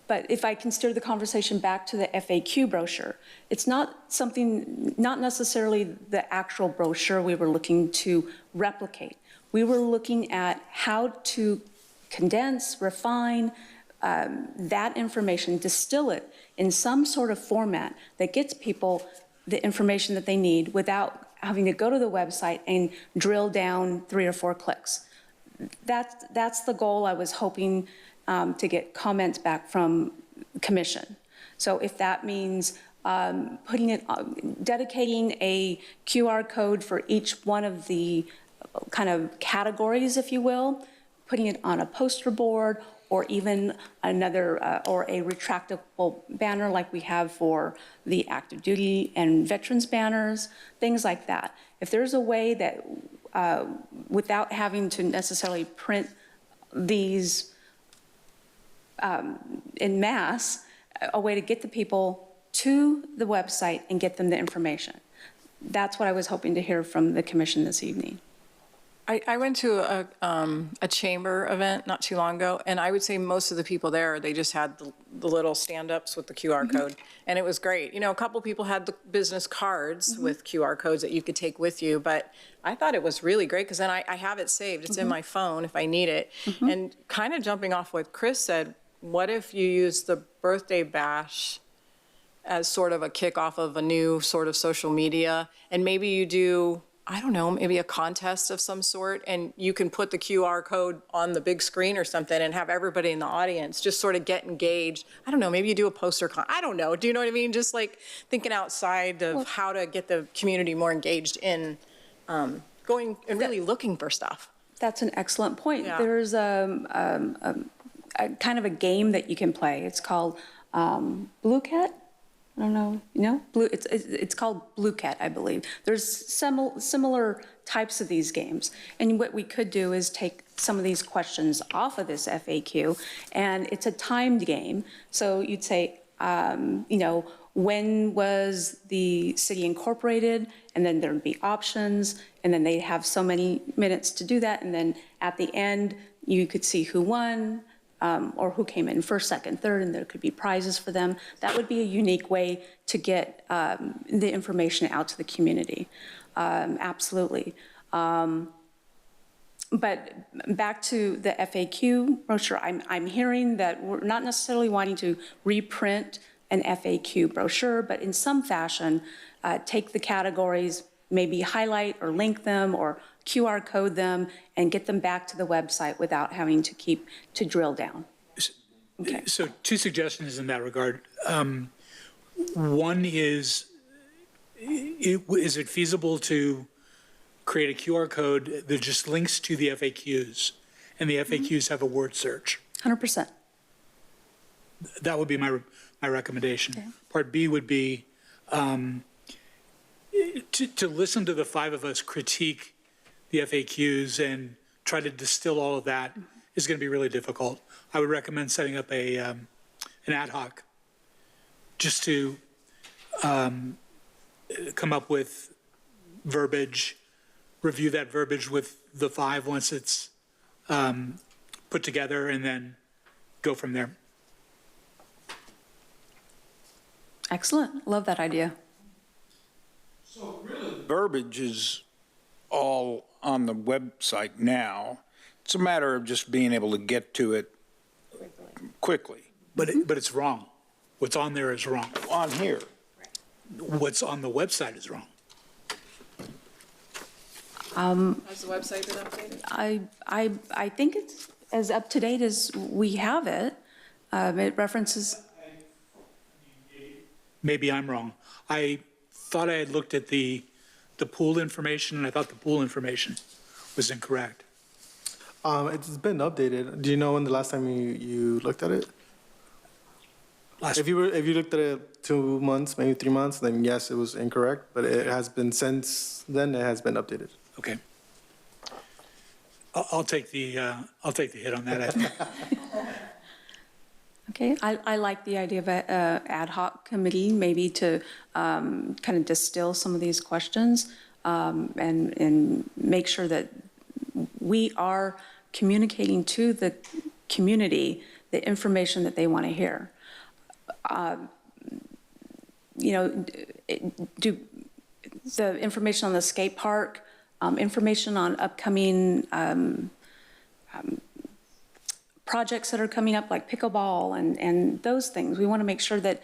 But if I can steer the conversation back to the FAQ brochure, it's not necessarily the actual brochure we were looking to replicate. We were looking at how to condense, refine that information, distill it in some sort of format that gets people the information that they need without having to go to the website and drill down 3 or 4 clicks. That's the goal I was hoping to get comments back from commission. So if that means dedicating a QR code for each one of the kind of categories, if you will, putting it on a poster board or even another, or a retractable banner like we have for the active duty and veterans banners, things like that. If there's a way that, without having to necessarily print these in mass, a way to get the people to the website and get them the information. That's what I was hoping to hear from the commission this evening. I went to a chamber event not too long ago, and I would say most of the people there, they just had the little stand-ups with the QR code, and it was great. You know, a couple people had the business cards with QR codes that you could take with you, but I thought it was really great because then I have it saved. It's in my phone if I need it. And kind of jumping off what Chris said, what if you use the birthday bash as sort of a kickoff of a new sort of social media, and maybe you do, I don't know, maybe a contest of some sort, and you can put the QR code on the big screen or something and have everybody in the audience just sort of get engaged. I don't know, maybe you do a poster I don't know, do you know what I mean? Just like thinking outside of how to get the community more engaged in going and really looking for stuff. That's an excellent point. Yeah. There's a kind of a game that you can play. It's called Blue Cat. I don't know, you know, it's called Blue Cat, I believe. There's similar types of these games. And what we could do is take some of these questions off of this FAQ, and it's a timed game. So you'd say, you know, when was the city incorporated? And then there'd be options, and then they have so many minutes to do that. And then at the end, you could see who won, or who came in first, second, third, and there could be prizes for them. That would be a unique way to get the information out to the community. Absolutely. But back to the FAQ brochure, I'm hearing that we're not necessarily wanting to reprint an FAQ brochure, but in some fashion, take the categories, maybe highlight or link them or QR code them and get them back to the website without having to drill down. Okay. So 2 suggestions in that regard. One is it feasible to create a QR code that just links to the FAQs, and the FAQs have a word search? 100%. That would be my recommendation. Okay. Part B would be to listen to the 5 of us critique the FAQs and try to distill all of that is going to be really difficult. I would recommend setting up an ad hoc just to come up with verbiage, review that verbiage with the 5 once it's put together, and then go from there. Excellent. Love that idea. So really, verbiage is all on the website now. It's a matter of just being able to get to it quickly. But it's wrong. What's on there is wrong. On here. What's on the website is wrong. Has the website been updated? I think it's as up to date as we have it. It references. Maybe I'm wrong. I thought I had looked at the pool information, and I thought the pool information was incorrect. It's been updated. Do you know when the last time you looked at it? If you looked at it 2 months, maybe 3 months, then yes, it was incorrect. But it has been since then. It has been updated. Okay. I'll take the hit on that. I think. Okay, I like the idea of an ad hoc committee, maybe to kind of distill some of these questions and make sure that we are communicating to the community the information that they want to hear. You know, do the information on the skate park, information on upcoming projects that are coming up like pickleball and those things. We want to make sure that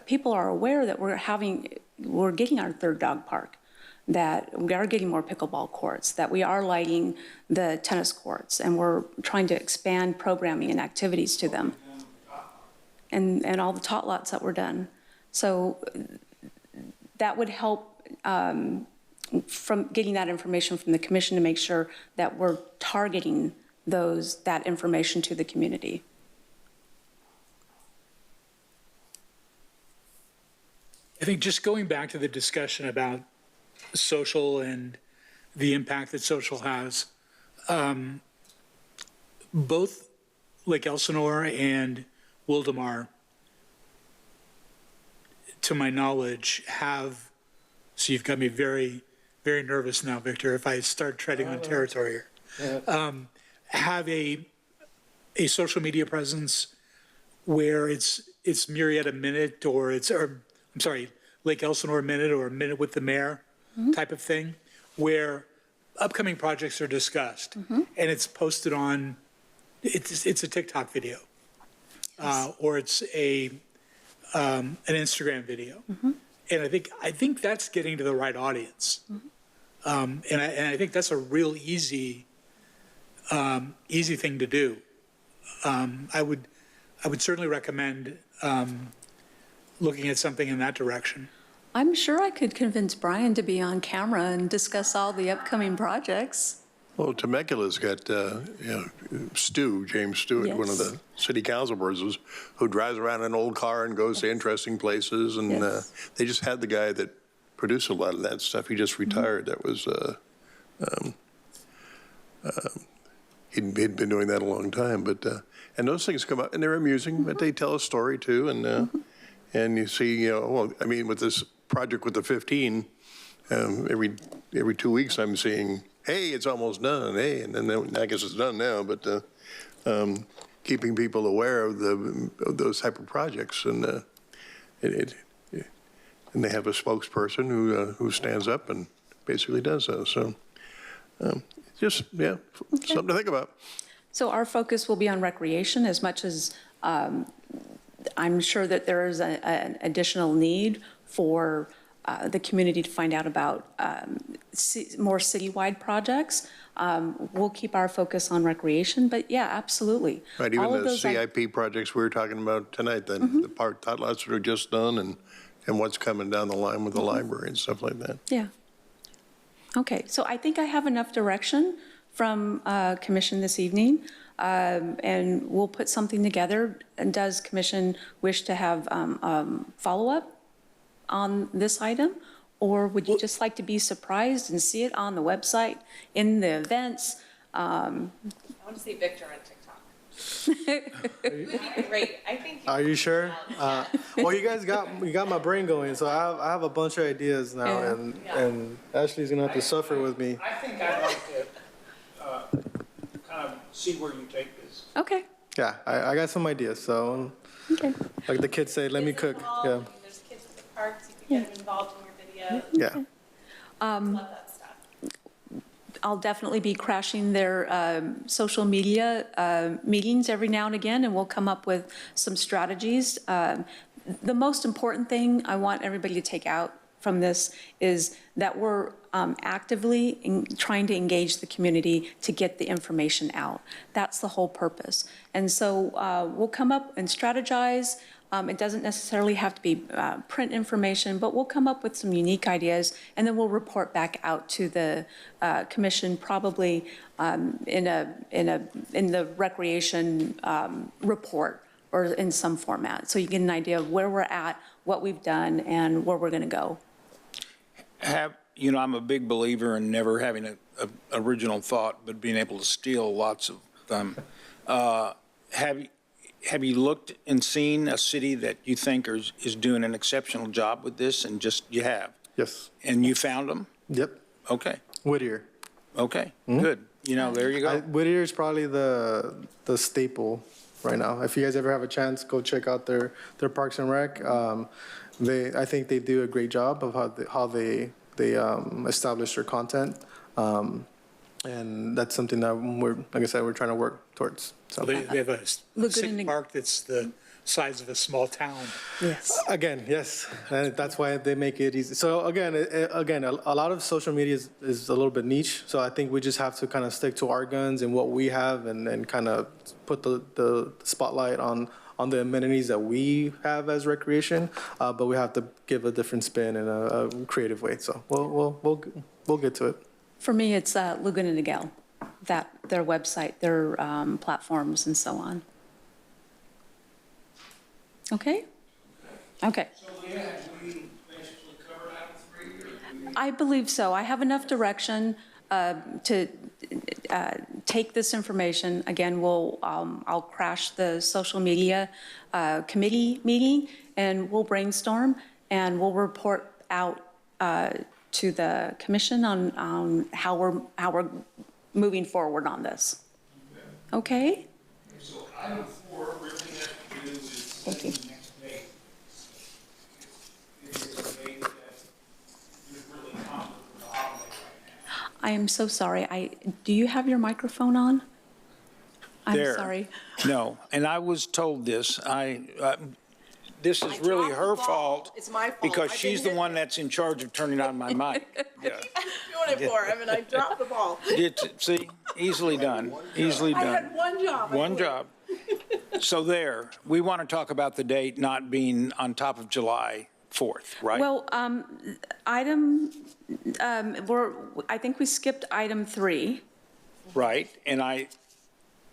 people are aware that we're getting our 3rd dog park, that we are getting more pickleball courts, that we are lighting the tennis courts, and we're trying to expand programming and activities to them. And all the tot lots that were done. So that would help from getting that information from the commission to make sure that we're targeting that information to the community. I think just going back to the discussion about social and the impact that social has, both Lake Elsinore and Wildemar, to my knowledge, have, so you've got me very, very nervous now, Victor, if I start treading on territory here, have a social media presence where it's Murrieta Minute or I'm sorry, Lake Elsinore Minute or a Minute with the Mayor type of thing, where upcoming projects are discussed and it's posted on, it's a TikTok video or it's an Instagram video. And I think that's getting to the right audience. And I think that's a real easy thing to do. I would certainly recommend looking at something in that direction. I'm sure I could convince Brian to be on camera and discuss all the upcoming projects. Well, Temecula's got James Stewart, one of the city council persons, who drives around in an old car and goes to interesting places. And they just had the guy that produced a lot of that stuff. He just retired. That was, he'd been doing that a long time. But and those things come up, and they're amusing, but they tell a story too. And you see, well, I mean, with this project with the 15, every 2 weeks I'm seeing, hey, it's almost done, hey, and then I guess it's done now, but keeping people aware of those type of projects, and and they have a spokesperson who stands up and basically does so. So just something to think about. So our focus will be on recreation as much as I'm sure that there is an additional need for the community to find out about more citywide projects. We'll keep our focus on recreation, but yeah, absolutely. Right, even the CIP projects we were talking about tonight, then the park tot lots that are just done, and what's coming down the line with the library and stuff like that. Yeah. Okay, so I think I have enough direction from Commission this evening, and we'll put something together. And does Commission wish to have follow-up on this item, or would you just like to be surprised and see it on the website in the events? I want to see Victor on TikTok. Great. I think. Are you sure? Well, you guys got my brain going, so I have a bunch of ideas now, and Ashley's gonna have to suffer with me. I think I'd like to kind of see where you take this. Okay. Yeah, I got some ideas. So, like the kids say, let me cook. Yeah. There's kids at the parks. You can get them involved in your videos. Yeah. Love that stuff. I'll definitely be crashing their social media meetings every now and again, and we'll come up with some strategies. The most important thing I want everybody to take out from this is that we're actively trying to engage the community to get the information out. That's the whole purpose. And so we'll come up and strategize. It doesn't necessarily have to be print information, but we'll come up with some unique ideas, and then we'll report back out to the commission, probably in the recreation report or in some format, so you get an idea of where we're at, what we've done, and where we're going to go. I'm a big believer in never having an original thought, but being able to steal lots of them. Have you looked and seen a city that you think is doing an exceptional job with this, and you have? Yes. And you found them? Yep. Okay. Whittier. Okay, good. There you go. Whittier is probably the staple right now. If you guys ever have a chance, go check out their Parks and Rec. I think they do a great job of how they establish their content. And that's something that like I said, we're trying to work towards. So they have a sick park that's the size of a small town. Yes. Again, yes, and that's why they make it easy. So again, a lot of social media is a little bit niche. So I think we just have to kind of stick to our guns and what we have, and kind of put the spotlight on the amenities that we have as recreation. But we have to give a different spin in a creative way. So we'll we'll get to it. For me, it's Laguna Niguel, their website, their platforms, and so on. Okay? Okay. So Leah, have we basically covered item 3? I believe so. I have enough direction to take this information. Again, I'll crash the social media committee meeting, and we'll brainstorm, and we'll report out to the commission on how we're moving forward on this. Okay? So item 4 really has to do with Thank you. the next date. It is a date that is really conflict with the holiday right now. I am so sorry. Do you have your microphone on? I'm There. sorry. No, and I was told this. This is really her fault. It's my fault. Because she's the one that's in charge of turning on my mic. Yeah. Doing it for him, and I dropped the ball. See, easily done, easily I done. had one job. One job. So there, we want to talk about the date not being on top of July 4th, right? Well, I think we skipped item 3. Right,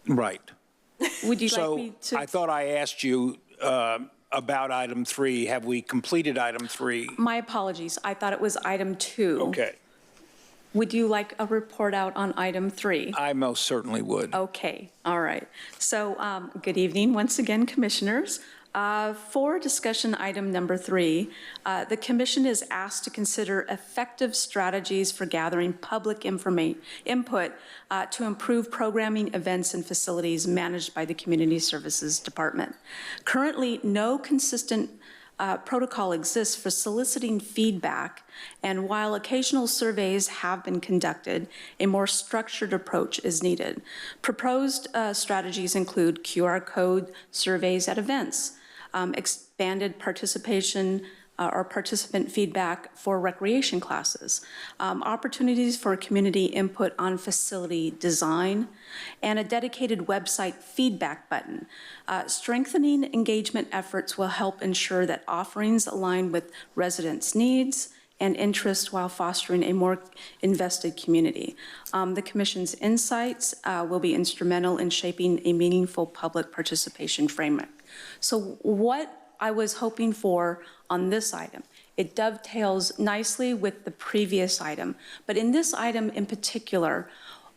right. Would you like So me to? I thought I asked you about item 3. Have we completed item 3? My apologies. I thought it was item 2. Okay, Would you like a report out on item 3? I most certainly would. Okay, all right. So, good evening once again, Commissioners. For discussion item number 3, the Commission is asked to consider effective strategies for gathering public input to improve programming, events, and facilities managed by the Community Services Department. Currently, no consistent protocol exists for soliciting feedback, and while occasional surveys have been conducted, a more structured approach is needed. Proposed strategies include QR code surveys at events, expanded participation or participant feedback for recreation classes, opportunities for community input on facility design, and a dedicated website feedback button. Strengthening engagement efforts will help ensure that offerings align with residents' needs and interests while fostering a more invested community. The Commission's insights will be instrumental in shaping a meaningful public participation framework. So what I was hoping for on this item, it dovetails nicely with the previous item, but in this item in particular,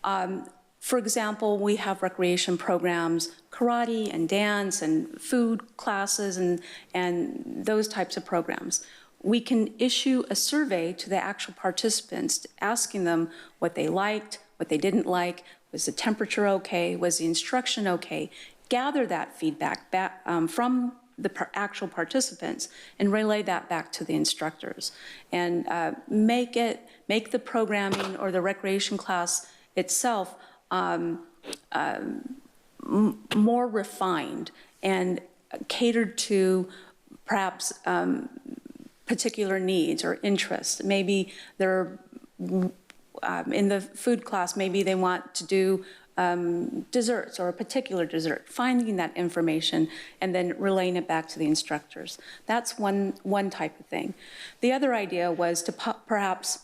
for example, we have recreation programs, karate and dance and food classes and those types of programs. We can issue a survey to the actual participants asking them what they liked, what they didn't like, was the temperature okay, was the instruction okay, gather that feedback back, from the actual participants and relay that back to the instructors and make the programming or the recreation class itself more refined and catered to perhaps particular needs or interests. Maybe they're in the food class, maybe they want to do desserts or a particular dessert, finding that information and then relaying it back to the instructors. That's one type of thing. The other idea was to perhaps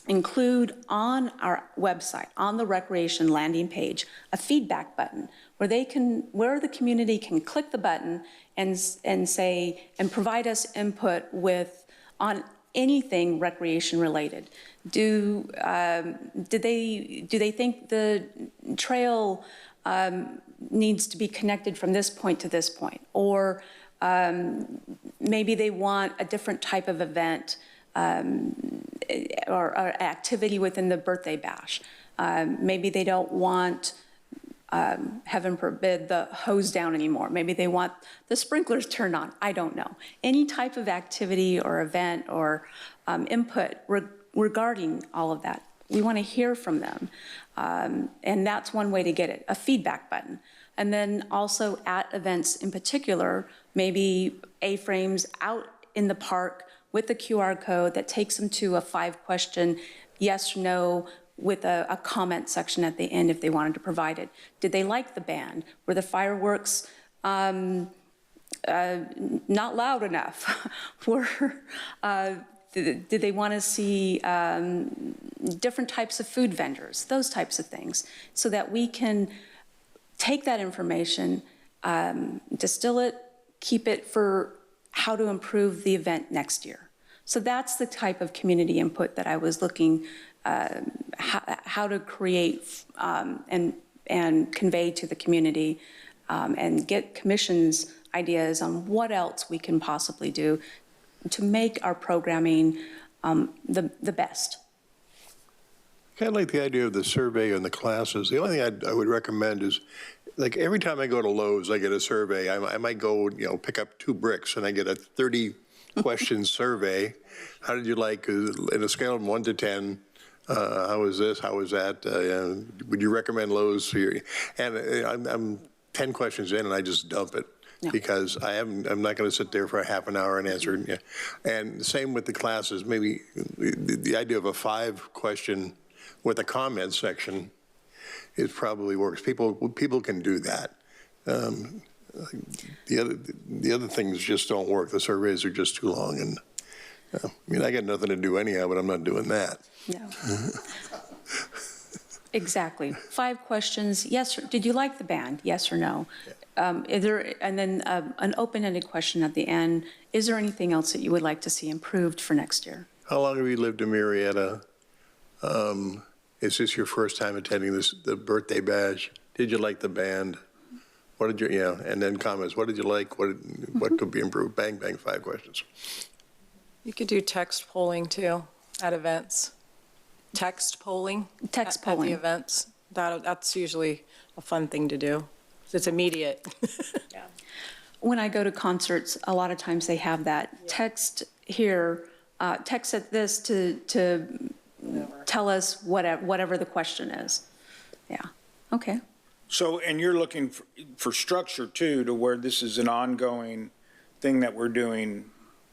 include on our website, on the recreation landing page, a feedback button where the community can click the button and say, and provide us input on anything recreation related. Do they think the trail needs to be connected from this point to this point? Or maybe they want a different type of event or activity within the birthday bash. Maybe they don't want, heaven forbid, the hose down anymore. Maybe they want the sprinklers turned on. I don't know. Any type of activity or event or input regarding all of that. We want to hear from them. And that's one way to get it, a feedback button. And then also at events in particular, maybe A-frames out in the park with a QR code that takes them to a 5-question yes or no with a comment section at the end if they wanted to provide it. Did they like the band? Were the fireworks not loud enough? Were did they want to see different types of food vendors, those types of things, so that we can take that information, distill it, keep it for how to improve the event next year. So that's the type of community input that I was looking how to create and convey to the community, and get commission's ideas on what else we can possibly do to make our programming the best. Kind of like the idea of the survey and the classes. The only thing I would recommend is, like, every time I go to Lowe's, I get a survey. I might go, pick up 2 bricks, and I get a 30-question survey. How did you like, in a scale of 1 to 10, how was this, how was that? Would you recommend Lowe's for your, and I'm 10 questions in, and I just dump it. No. Because I'm not going to sit there for a half an hour and answer. Yeah. And same with the classes. Maybe the idea of a 5-question with a comment section, it probably works. People can do that. The other things just don't work. The surveys are just too long, and I got nothing to do anyhow, but I'm not doing that. No. Exactly. 5 questions. Yes. Did you like the band? Yes or no? Yeah. And then an open-ended question at the end. Is there anything else that you would like to see improved for next year? How long have you lived in Murrieta? Is this your first time attending the birthday bash? Did you like the band? What did you, and then comments. What did you like? What could be improved? Bang, bang, 5 questions. You could do text polling too at events. Text polling. Text at polling. the events. That's usually a fun thing to do. It's immediate. Yeah. When I go to concerts, a lot of times they have that text here, text at this to tell us whatever the question is. Yeah. Okay. So, and you're looking for structure too, to where this is an ongoing thing that we're doing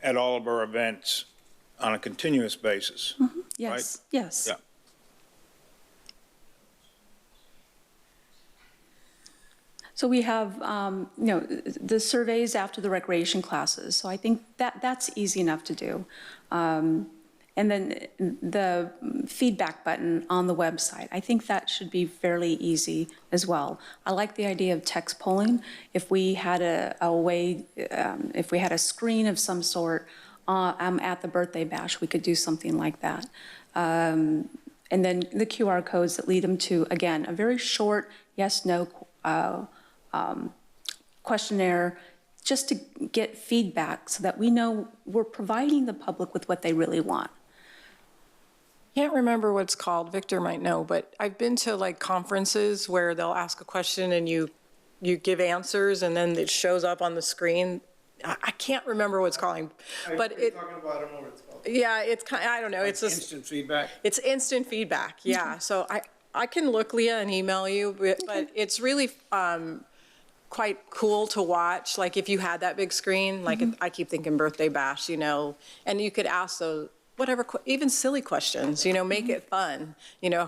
at all of our events on a continuous basis. Mm-hmm. Yes. Right? Yes. Yeah. So we have, the surveys after the recreation classes. So I think that's easy enough to do. And then the feedback button on the website. I think that should be fairly easy as well. I like the idea of text polling. If we had a way, if we had a screen of some sort at the birthday bash, we could do something like that. And then the QR codes that lead them to, again, a very short yes/no questionnaire, just to get feedback so that we know we're providing the public with what they really want. Can't remember what it's called. Victor might know, but I've been to like conferences where they'll ask a question and you give answers and then it shows up on the screen. I can't remember what it's called, but it. Talking about, I don't know what it's called. Yeah, it's kind. I don't know. It's just instant feedback. It's instant feedback. Yeah. So I can look, Leah, and email you, but it's really quite cool to watch. Like if you had that big screen, like I keep thinking birthday bash, and you could ask those whatever, even silly questions, make it fun.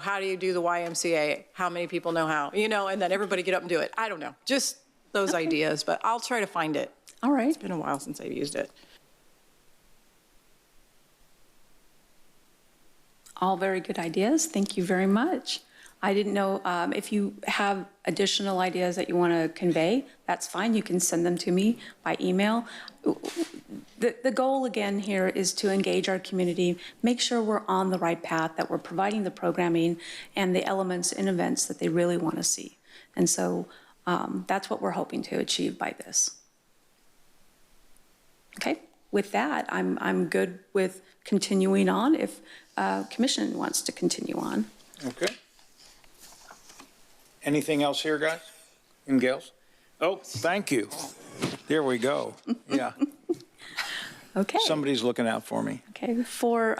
How do you do the YMCA? How many people know how? And then everybody get up and do it. I don't know, just those ideas, but I'll try to find it. All right. It's been a while since I've used it. All very good ideas. Thank you very much. I didn't know if you have additional ideas that you want to convey, that's fine. You can send them to me by email. The goal again here is to engage our community, make sure we're on the right path, that we're providing the programming and the elements and events that they really want to see. And so that's what we're hoping to achieve by this. Okay, with that, I'm good with continuing on if Commission wants to continue on. Okay. Anything else here, guys and gals? Oh, thank you. There we go. Yeah. Okay. Somebody's looking out for me. Okay, for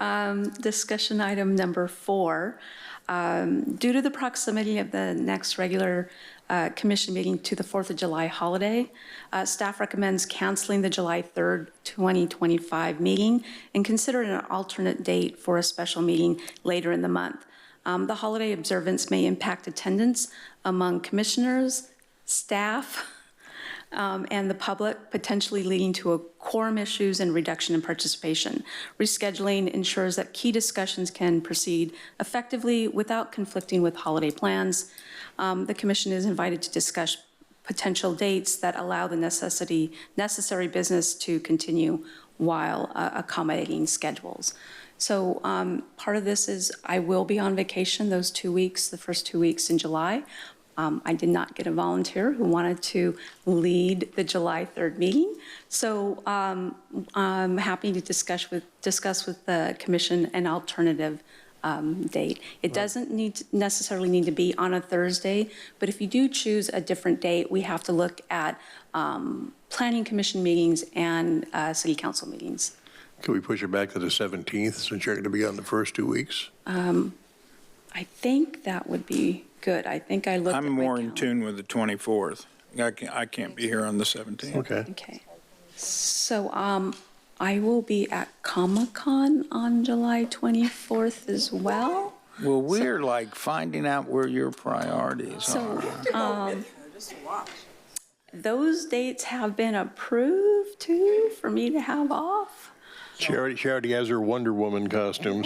discussion item number 4, due to the proximity of the next regular commission meeting to the 4th of July holiday, staff recommends canceling the July 3rd, 2025 meeting and considering an alternate date for a special meeting later in the month. The holiday observance may impact attendance among commissioners, staff, and the public, potentially leading to a quorum issues and reduction in participation. Rescheduling ensures that key discussions can proceed effectively without conflicting with holiday plans. The commission is invited to discuss potential dates that allow the necessary business to continue while accommodating schedules. So part of this is I will be on vacation those 2 weeks, the first 2 weeks in July. I did not get a volunteer who wanted to lead the July 3rd meeting. So I'm happy to discuss with the commission an alternative date. It doesn't necessarily need to be on a Thursday, but if you do choose a different date, we have to look at planning commission meetings and city council meetings. Can we push it back to the 17th since you're going to be on the first 2 weeks? I think that would be good. I think I looked at I'm more in tune with the 24th. I can't be here on the 17th. Okay. Okay. So I will be at Comic-Con on July 24th as well. Well, we're like finding out where your priorities are. Those dates have been approved too for me to have off. She already has her Wonder Woman costume,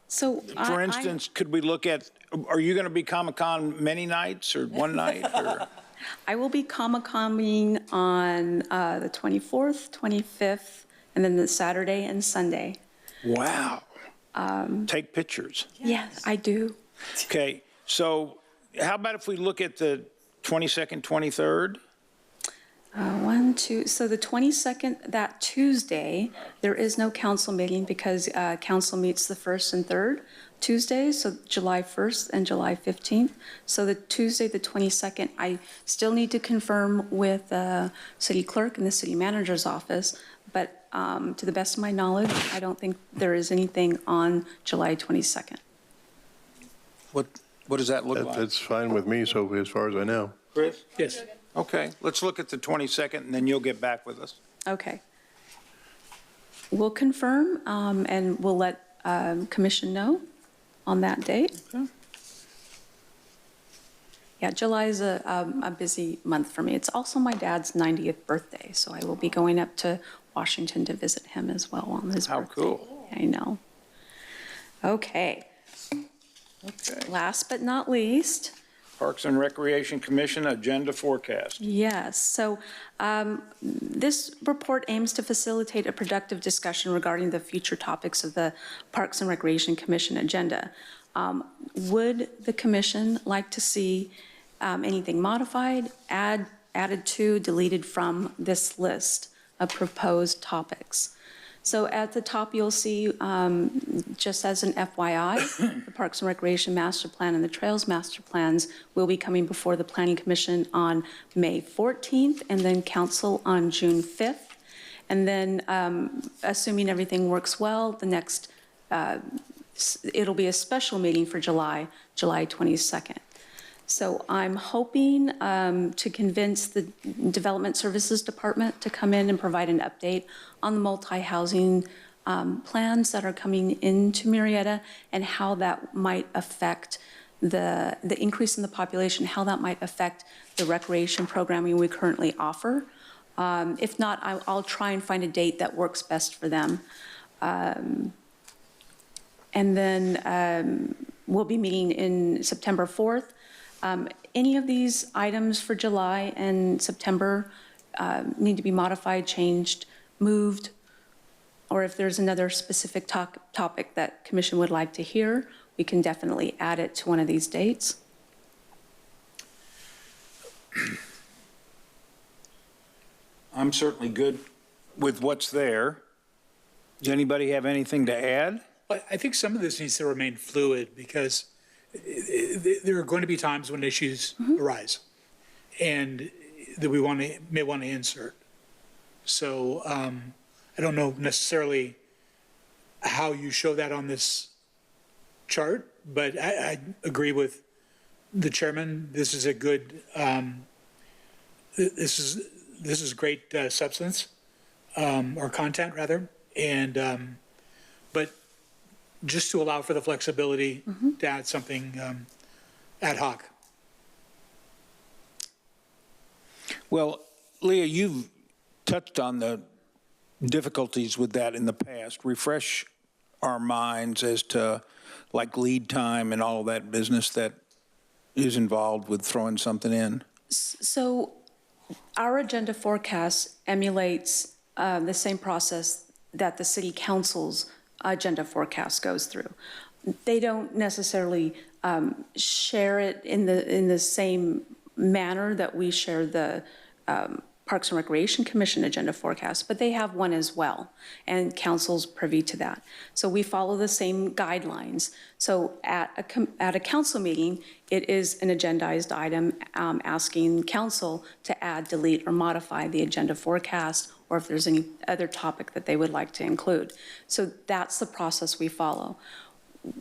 So, for instance, could we look at, are you going to be Comic-Con many nights or one night? Or? I will be Comic-Coning on the 24th, 25th, and then the Saturday and Sunday. Wow. Take pictures. Yes, I do. Okay, so how about if we look at the 22nd, 23rd? So the 22nd, that Tuesday, there is no council meeting because council meets the 1st and 3rd Tuesdays, so July 1st and July 15th. So the Tuesday, the 22nd, I still need to confirm with the city clerk and the city manager's office, but to the best of my knowledge, I don't think there is anything on July 22nd. What does that look like? That's fine with me, so as far as I know. Chris? Yes. Okay, let's look at the 22nd, and then you'll get back with us. Okay. We'll confirm, and we'll let commission know on that date. Okay. Yeah, July is a busy month for me. It's also my dad's 90th birthday, so I will be going up to Washington to visit him as well on his birthday. How cool. I know. Okay. Last but not least, Parks and Recreation Commission Agenda Forecast. yes. So this report aims to facilitate a productive discussion regarding the future topics of the Parks and Recreation Commission agenda. Would the commission like to see anything modified, added to, deleted from this list of proposed topics? So at the top, you'll see, just as an FYI, the Parks and Recreation Master Plan and the Trails Master Plans will be coming before the Planning Commission on May 14th and then Council on June 5th. And then, assuming everything works well, the next, it'll be a special meeting for July 22nd. So I'm hoping to convince the Development Services Department to come in and provide an update on the multi-housing plans that are coming into Murrieta and how that might affect the increase in the population, how that might affect the recreation programming we currently offer. If not, I'll try and find a date that works best for them. And then we'll be meeting in September 4th. Any of these items for July and September need to be modified, changed, moved, or if there's another specific topic that commission would like to hear, we can definitely add it to one of these dates. I'm certainly good with what's there. Does anybody have anything to add? I think some of this needs to remain fluid because there are going to be times when issues arise and that we may want to insert. So I don't know necessarily how you show that on this chart, but I agree with the chairman. This is a good, this is great substance, or content rather, and but just to allow for the flexibility to add something ad hoc. Well, Leah, you've touched on the difficulties with that in the past. Refresh our minds as to like lead time and all of that business that is involved with throwing something in. So our agenda forecast emulates the same process that the city council's agenda forecast goes through. They don't necessarily share it in the same manner that we share the Parks and Recreation Commission agenda forecast, but they have one as well, and council's privy to that. So we follow the same guidelines. So at a council meeting, it is an agendized item asking council to add, delete, or modify the agenda forecast, or if there's any other topic that they would like to include. So that's the process we follow.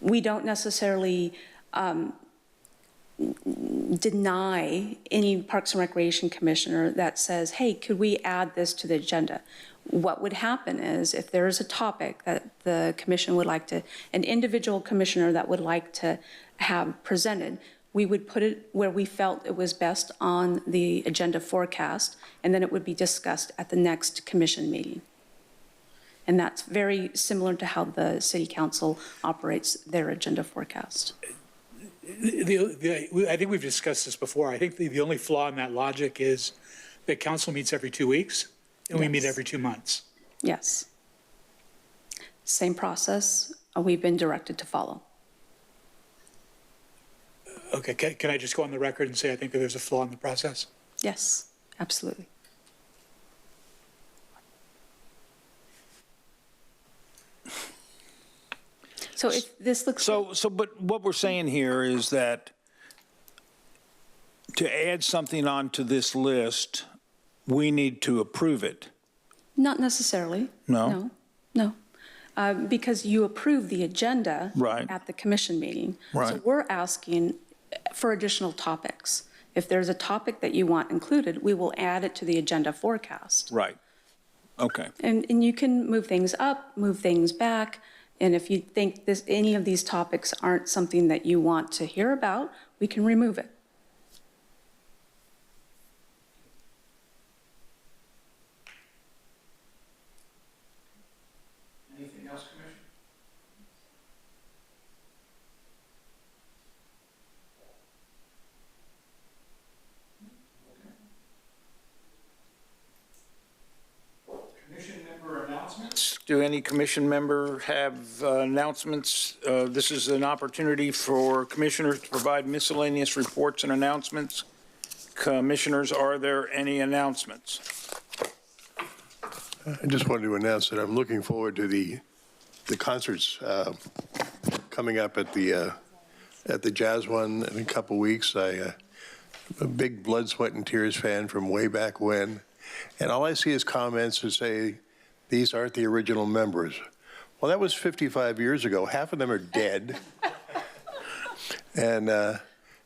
We don't necessarily deny any Parks and Recreation Commissioner that says, hey, could we add this to the agenda? What would happen is if there is a topic that the commission would like to, an individual commissioner that would like to have presented, we would put it where we felt it was best on the agenda forecast, and then it would be discussed at the next commission meeting. And that's very similar to how the city council operates their agenda forecast. I think we've discussed this before. I think the only flaw in that logic is that council meets every 2 weeks and we meet every 2 months. Yes. Same process we've been directed to follow. Okay, can I just go on the record and say I think that there's a flaw in the process? Yes, absolutely. So if this looks... But what we're saying here is that to add something onto this list, we need to approve it. Not necessarily. No? No. Because you approve the agenda at the commission meeting. Right. So we're asking for additional topics. If there's a topic that you want included, we will add it to the agenda forecast. Right. Okay. And you can move things up, move things back. And if you think any of these topics aren't something that you want to hear about, we can remove it. Anything else, Commissioner? Commission member announcements? Do any commission member have announcements? This is an opportunity for commissioners to provide miscellaneous reports and announcements. Commissioners, are there any announcements? I just wanted to announce that I'm looking forward to the concerts coming up at the Jazz one in a couple weeks. I'm a big Blood, Sweat, and Tears fan from way back when, and all I see is comments that say, these aren't the original members. Well, that was 55 years ago. Half of them are dead. And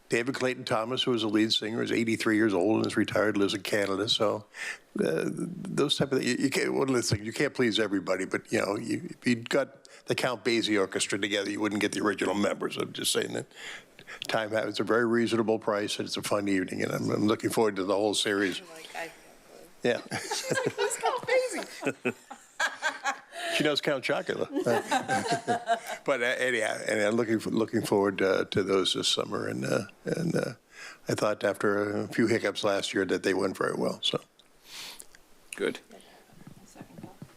David Clayton Thomas, who was the lead singer, is 83 years old and is retired, lives in Canada. So those type of things, you can't, one of the things, you can't please everybody, but you know, if you got the Count Basie Orchestra together, you wouldn't get the original members. I'm just saying that time happens. It's a very reasonable price and it's a fun evening, and I'm looking forward to the whole series. Yeah. Who's Count Basie? She knows Count Chocula. But anyhow, and I'm looking forward to those this summer. And I thought after a few hiccups last year that they went very well. So good.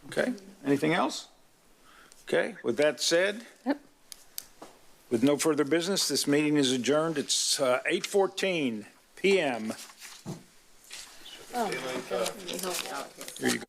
Okay. Anything else? Okay. With that said, with no further business, this meeting is adjourned. It's 8:14 p.m. Oh, Here you go.